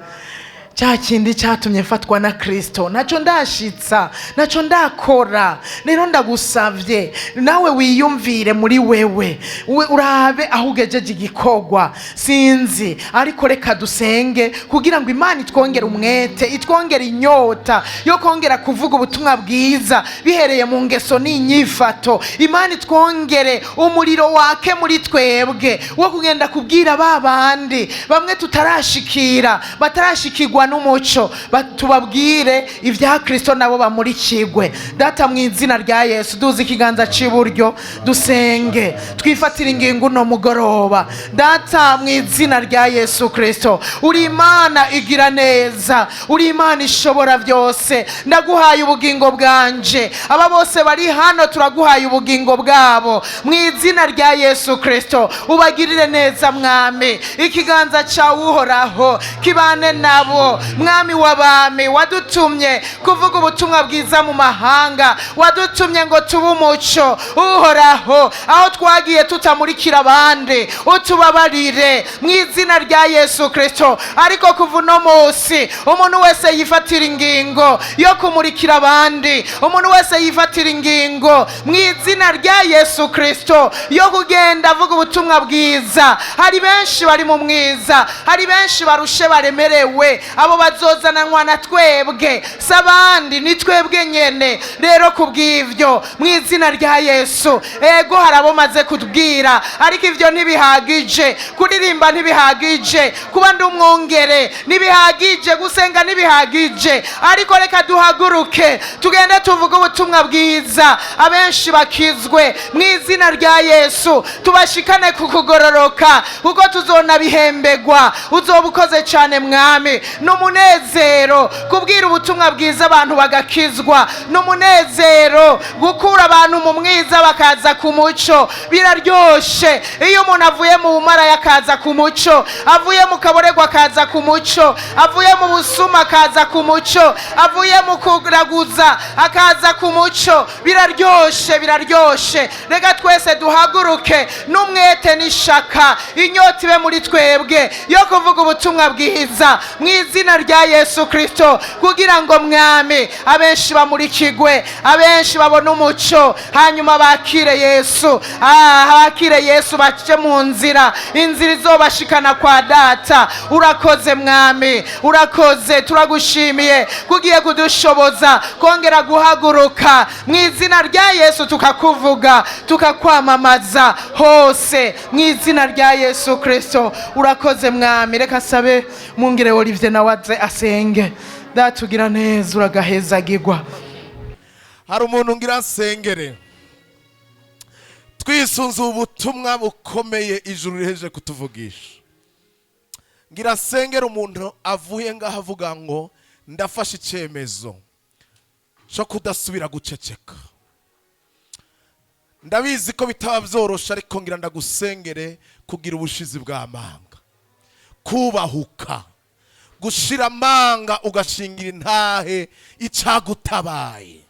cyatumye mfatwa na Kristo. Naco ndashitsa, naco ndakora. Rero ndagusavye nawe wiyumvire muri wewe urabe aho ugejeje igikorwa. Sinzi, ariko reka dusenge kugira ngo Imana itwongere umwete, itwongere inyota yo kongera kuvuga ubutumwa bwiza bihereye mu ngeso n'inyifato. Imana itwongere umuriro wake muri twebwe wo kugenda kubwira babandi bamwe tutarashikira, batarashikirwa n'umuco, tubabwire ibya Kristo nabo bamurikirwe. Data mu izina rya Yesu, duze ikiganza cy'iburyo dusenge, twifatire ingingo no mugoroba. Data mu izina rya Yesu Kristo, uri Imana igira neza, uri Imana ishobora byose. Ndaguhaye ubugingo bwanje, aba bose bari hano turaguhaye ubugingo bwabo mu izina rya Yesu Kristo. Ubagirire neza mwami, ikiganza cyawe uhoraho kibane nabo. Mwami w'abami, wadutumye kuvuga ubutumwa bwiza mu mahanga, wadutumye ngo tube umuco. Uhoraho, aho twagiye tutamurikira abandi utubabarire mu izina rya Yesu Kristo. Ariko kuva uno munsi umuntu wese yifatira ingingo yo kumurikira abandi, umuntu wese yifatira ingingo mu izina rya Yesu Kristo yo kugenda avuga ubutumwa bwiza. Hari benshi bari mu mwiza, hari benshi barushe baremerewe, abo bazozananwa na twebwe, sabandi ni twebwe nyene. Rero kubw'ivyo mu izina rya Yesu, ego harabo maze kutubwira, ariko ivyo ntibihagije. Kuririmba ntibihagije, kuba ndi umwongere ntibihagije, gusenga ntibihagije, ariko reka duhaguruke tugende tuvuga ubutumwa bwiza, abenshi bakizwe mu izina rya Yesu. Tubashikane kukugororoka, kuko tuzona bihembegwa. Uzoba ukoze cyane mwami. N'umunezero kubwira ubutumwa bwiza abantu bagakizwa, n'umunezero gukura abantu mu mwiza bakaza ku muco. Biraryoshe iyo umuntu avuye mu bumara yakaza ku muco, avuye mu kaboregwa akaza ku muco, avuye mu busuma akaza ku muco, avuye mu kuraguza akaza ku muco. Biraryoshe, biraryoshe. Reka twese duhaguruke n'umwete n'ishaka, inyota ibe muri twebwe yo kuvuga ubutumwa bwiza mu izina rya Yesu Kristo, kugira ngo mwami abenshi bamurikirwe, abenshi babone umuco, hanyuma bakire Yesu. Bakire Yesu, bace mu nzira, inzira izobashikana kwa data. Urakoze mwami, urakoze. Turagushimiye kugiye kudushoboza kongera guhaguruka mu izina rya Yesu, tukakuvuga tukakwamamaza hose mu izina rya Yesu Kristo. Urakoze mwami. Reka sabe mungire Olivier nawaze asenge. Datugira neza, uragahezagirwa. Hari umuntu ngira nsengere, twisunze ubutumwa bukomeye ijuru riheje kutuvugisha. Ngira nsengere umuntu avuye ngaho avuga ngo ndafashe icyemezo cyo kudasubira guceceka. Ndabizi ko bitaba byorosha, ariko ngira ndagusengere kugira ubushizi bw'amanga, kubahuka, gushira amanga ugashingira intahe icagutabaye.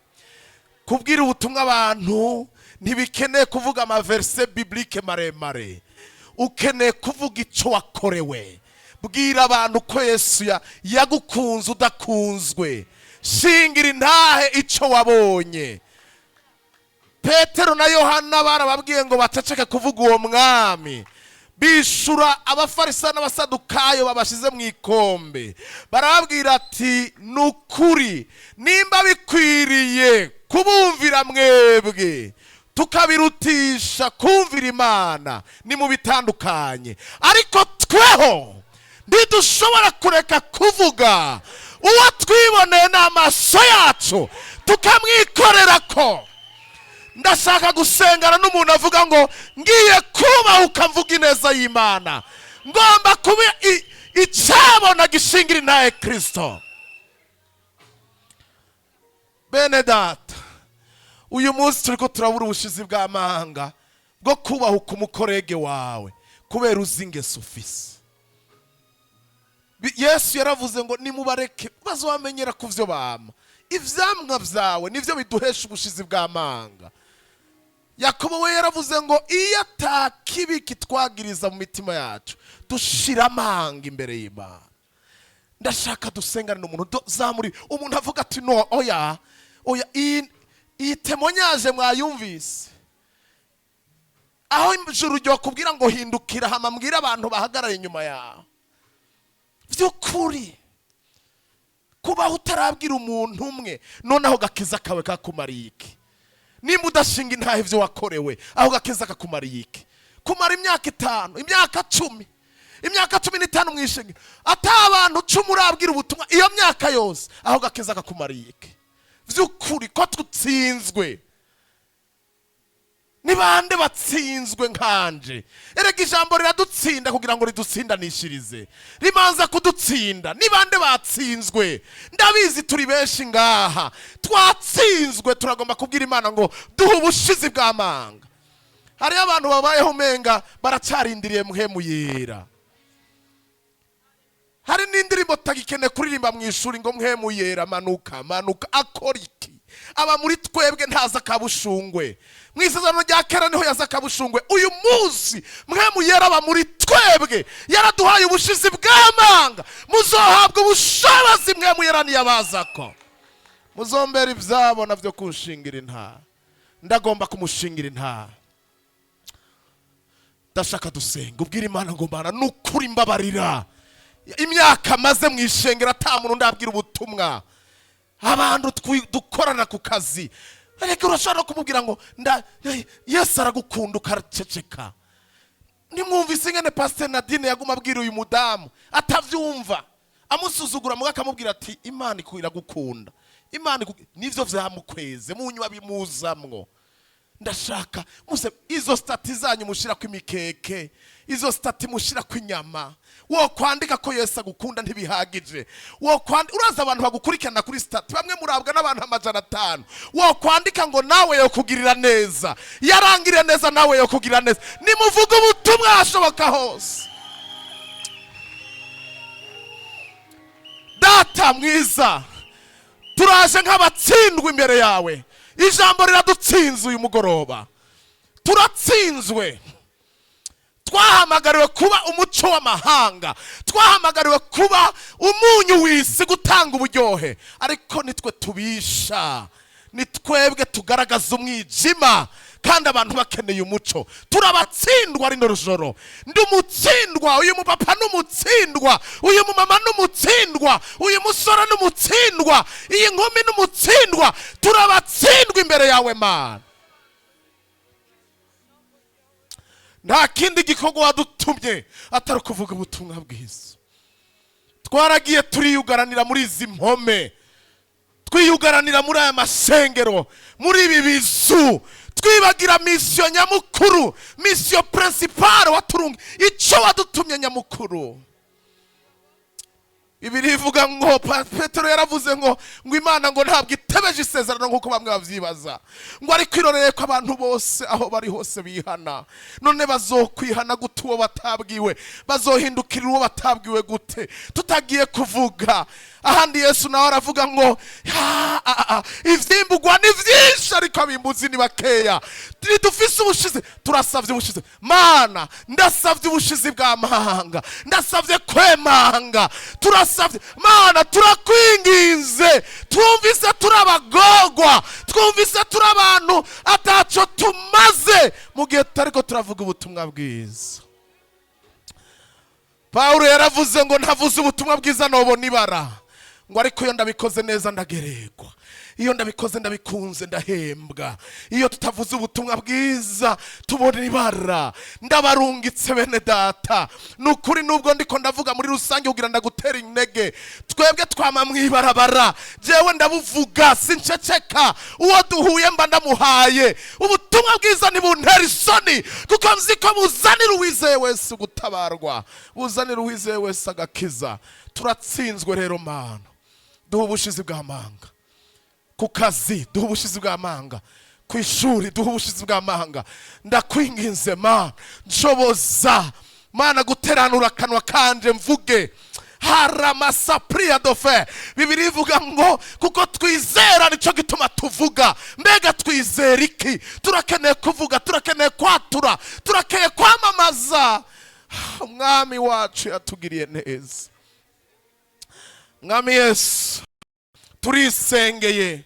Kubwira ubutumwa abantu ntibikeneye kuvuga amaverse biblique maremare, ukeneye kuvuga ico wakorewe. Bwira abantu ko Yesu yagukunze udakunzwe, shingira intahe ico wabonye. Petero na Yohana barababwiye ngo baceceke kuvuga uwo mwami. Bishura abafarisayo n'abasadukayo babashize mu ikombe, barababwira ati nukuri nimba bikwiriye kubumvira mwebwe tukabirutisha kumvira Imana ni mu bitandukanye, ariko tweho ntidushobora kureka kuvuga uwo twiboneye n'amaso yacu tukamwikorera ko. Ndashaka gusengana n'umuntu avuga ngo ngiye kubaha ukamvuga ineza y'Imana, ngomba kuba icyabona gishingira intahe Kristo. Bene data, uyu munsi turiko turabura ubushizi bw'amanga bwo kubaha umukorege wawe kubera uzi ingeso ufise. Yesu yaravuze ngo nimubareke bazobamenyera kuvyo bama, ivyamwa vyawe nivyo biduhesha ubushizi bw'amanga. Yakobo we yaravuze ngo iyo atakibi kitwagiriza mu mitima yacu dushira amanga imbere y'Imana. Ndashaka dusengana n'umuntu zamuri umuntu avuga ati no oya iyi temonyaje mwayumvise, aho ijuru ryo kubwira ngo hindukira hama mbwira abantu bahagarara inyuma yawe. Vy'ukuri kubaho utarabwira umuntu umwe noneho gakiza kawe kakumariye iki? Nimba udashinga intahe ivyo wakorewe aho gakiza kakumariye iki? Kumara imyaka 5, imyaka 10, imyaka 15 mwishinga ata abantu 10 urabwira ubutumwa iyo myaka yose aho gakiza kakumariye iki? Vy'ukuri ko tutsinzwe ni bande batsinzwe nkanje? Erega ijambo riradutsinda kugira ngo ridutsindanishirize, rimanza kudutsinda. Ni bande batsinzwe? Ndabizi turi benshi ngaha twatsinzwe, turagomba kubwira Imana ngo duhe ubushizi bw'amanga. Hari abantu babayeho menga baracarindiriye muhemu yera. Hari n'indirimbo tagikene kuririmba mu ishuri ngo muhemu yera manuka manuka. Akora iki? Aba muri twebwe ntaza kabushungwe. Mwisezerano rya kera niho yaza kabushungwe. Uyu munsi muhemu yera aba muri twebwe, yaraduhaye ubushizi bw'amanga. Muzohabwa ubushobozi muhemu yera niyabazako. Muzombera ivyabo navyo kushingira intahe. Ndagomba kumushingira intahe. Ndashaka dusenga ubwira Imana ngo Mana nukuri mbabarira. Imyaka maze mwishengera ata muntu ndabwira ubutumwa. Abantu dukorana ku kazi, ariko urashaka kumubwira ngo Yesu aragukunda ukaraceceka. Nimwumvise ingene Pastor Nadine yaguma abwira uyu mudamu atavyumva, amusuzugura muga akamubwira ati Imana iragukunda. Imana nivyo vyamukweze munywa bimuzamwo. Ndashaka muse izo stati zanyu mushira ku imikeke, izo stati mushira ku inyama. Wo kwandika ko Yesu agukunda ntibihagije. Wo kwandika uraza abantu bagukurikirana kuri stati bamwe murabwa n'abantu 500. Wo kwandika ngo nawe yo kugirira neza, yarangire neza nawe yo kugirira neza. Nimuvuga ubutumwa ashoboka hose. Data mwiza, turaje nk'abatsindwa imbere yawe. Ijambo riradutsinze uyu mugoroba. Turatsinzwe. Twahamagariwe kuba umuco w'amahanga, twahamagariwe kuba umunyu w'isi, gutanga uburyohe, ariko nitwe tubisha, nitwebwe tugaragaza umwijima kandi abantu bakeneye umuco. Turabatsindwa rino rujoro. Ndumutsindwa, uyu mupapa n'umutsindwa, uyu mumama n'umutsindwa, uyu musore n'umutsindwa, iyi nkumi n'umutsindwa. Turabatsindwa imbere yawe Mana. Nta kindi gikorwa wadutumye atari kuvuga ubutumwa bwiza. Twaragiye turiyugaranira muri izi mpome, twiyugaranira muri aya masengero, muri ibi bizu, twibagira misiyo nyamukuru, misiyo principale waturunga, icyo wadutumye nyamukuru. Ibiri ivuga ngo Petero yaravuze ngo Imana ngo ntabwo itebeje isezerano nkuko bamwe bavyibaza, ngo ari kwiroreye ko abantu bose aho bari hose bihana. None bazokwihana gute uwo batabwiwe? Bazohindukira uwo batabwiwe gute? Tutagiye kuvuga ahandi Yesu nawe aravuga ngo ivyimbugwa ni vyinshi ariko abimbuzi ni bakeya. Dufise ubushizi, turasavye ubushizi. Mana ndasavye ubushizi bw'amahanga, ndasavye kwemanga, turasavye Mana, turakwinginze. Twumvise turabagogwa, twumvise turabantu ataco mu gihe tutariko turavuga ubutumwa bwiza. Pawulo yaravuze ngo ntavuze ubutumwa bwiza nobona ibara, ngo ariko iyo ndabikoze neza ndageregwa, iyo ndabikoze ndabikunze ndahembwa. Iyo tutavuze ubutumwa bwiza tubona ibara. Ndabarungitse bene data, nukuri nubwo ndiko ndavuga muri rusange kugira ndagutera intege, twebwe twama mwibarabara, jewe ndabuvuga sinceceka, uwo duhuye mba ndamuhaye. Ubutumwa bwiza nibuntera isoni, kuko nzi ko buzanira uwizeye wese gutabarwa, buzanira uwizeye wese agakiza. Turatsinzwe rero Mana, duha ubushizi bw'amanga ku kazi, duha ubushizi bw'amanga ku ishuri, duha ubushizi bw'amanga. Ndakwinginze Mana, nshoboza Mana guteranura akanwa kanje mvuge haramasapria dofe. Bibiri ivuga ngo kuko twizera nico gituma tuvuga. Mbega twizera iki? Turakeneye kuvuga, turakeneye kwatura, turakeneye kwamamaza. Umwami wacu yatugiriye neza. Mwami Yesu, turisengeye,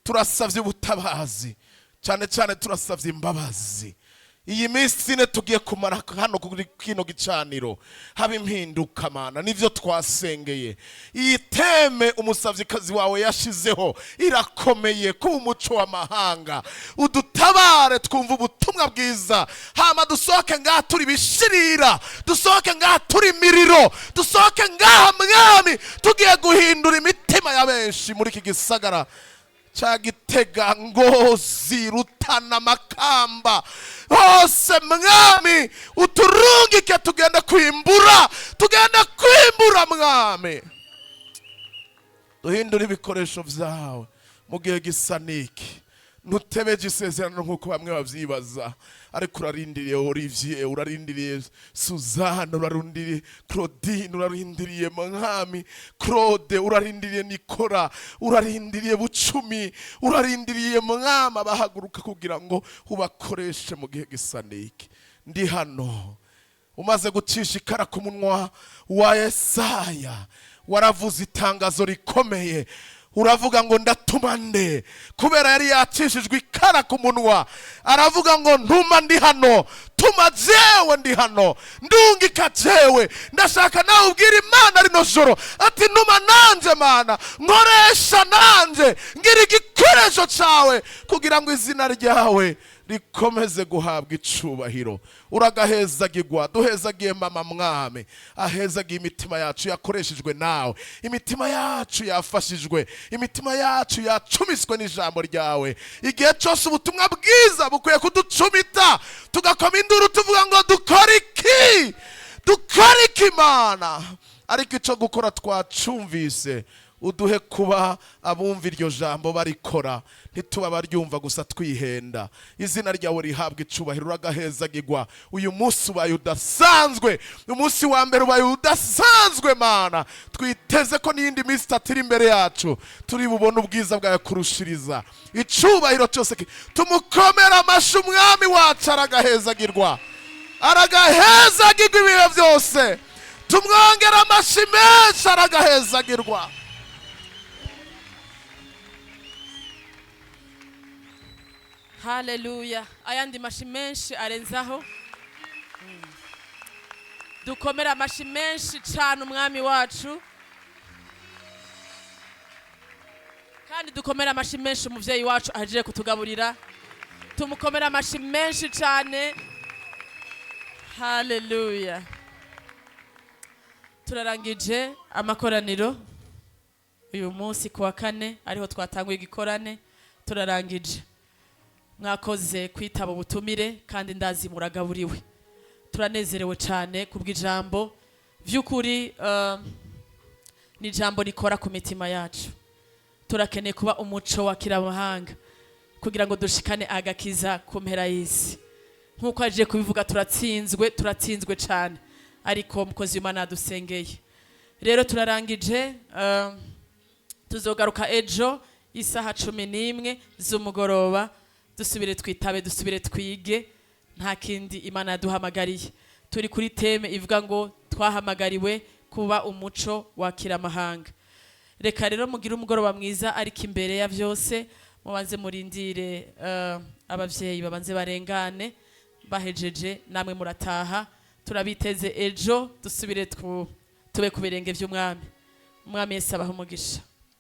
turasavye ubutabazi, cyane cyane turasavye imbabazi. Iyi minsi ine tugiye kumara hano kuri kino gicaniro, haba impinduka Mana, nivyo twasengeye. Iyi teme umusavyikazi wawe yashizeho irakomeye, kuba umuco w'amahanga. Udutabare twumva ubutumwa bwiza, hama dusohoke ngaha turi bishirira, dusohoke ngaha turi miriro, dusohoke ngaha Mwami tugiye guhindura imitima ya benshi muri iki gisagara cha Gitega, Ngozi, Rutana, Makamba, hose Mwami uturungike tugenda kwimbura, tugenda kwimbura Mwami. Duhindura ibikoresho vyawe mu gihe gisa niki. Nutebeje isezerano nkuko bamwe bavyibaza, ariko urarindiriye Olivier, urarindiriye Suzanne, urarindiriye Claudine, urarindiriye Mwami Claude, urarindiriye Nicola, urarindiriye Bucumi, urarindiriye Mwami abahaguruka kugira ngo ubakoreshe mu gihe gisa niki. Ndi hano. Umaze gucisha ikara ku munwa wa Yesaya, waravuze itangazo rikomeye, uravuga ngo ndatuma nde, kubera yari yacishijwe ikara ku munwa. Aravuga ngo ntuma ndi hano, tuma jewe ndi hano, ndungika jewe. Ndashaka nawe ubwira Imana rino joro ati ntuma nanje Mana, nkoresha nanje, ngira igikoresho cawe kugira ngo izina ryawe rikomeze guhabwa icubahiro. Uragahezagirwa, duhezagiye mama Mwami, ahezagiye imitima yacu yakoreshejwe nawe, imitima yacu yafashijwe, imitima yacu yacumiswe n'ijambo ryawe. Igihe cyose ubutumwa bwiza bukwiye kuducumita, tugakoma induru tuvuga ngo dukora iki, dukora iki Mana. Ariko ico gukora twacumvise, uduhe kuba abumva iryo jambo barikora, ntituba baryumva gusa twihenda. Izina ryawe rihabwa icubahiro, uragahezagirwa. Uyu munsi ubaye udasanzwe, umunsi wa mbere ubaye udasanzwe Mana. Twiteze ko n'iyindi minsi itatu imbere yacu turi bubone ubwiza bwawe kurushiriza. Icubahiro cyose tumukomera amashyi Umwami wacu, aragahezagirwa, aragahezagirwa ibihe byose. Tumwongera amashyi menshi, aragahezagirwa. Haleluya. Ayandi mashi menshi arenzaho. Dukomera amashi menshi cyane Umwami wacu, kandi dukomera amashi menshi umuvyeyi wacu aje kutugaburira. Tumukomera amashi menshi cyane. Haleluya. Turarangije amakoraniro uyu munsi kuwa kane, ariho twatanguye igikorane. Turarangije. Mwakoze kwitaba ubutumire kandi ndazi muragaburiwe. Turanezerewe cyane kubw'ijambo vy'ukuri, ni jambo rikora ku mitima yacu. Turakeneye kuba umuco wa kiramahanga kugira ngo dushikane agakiza ku mpera y'isi. Nkuko aje kubivuga, turatsinzwe cyane, ariko mukozi w'Imana adusengeye. Rero turarangije, tuzogaruka ejo isaha 11 z'umugoroba. Dusubire twitabe, dusubire twige, nta kindi Imana yaduhamagariye. Turi kuri teme ivuga ngo twahamagariwe kuba umuco wa kiramahanga. Reka rero mugire umugoroba mwiza, ariko imbere ya vyose mubanze murindire abavyeyi babanze barengane. bahejeje namwe murataha turabiteze ejo dusubire tube ku birenge by'umwami umwami Yesu abaha umugisha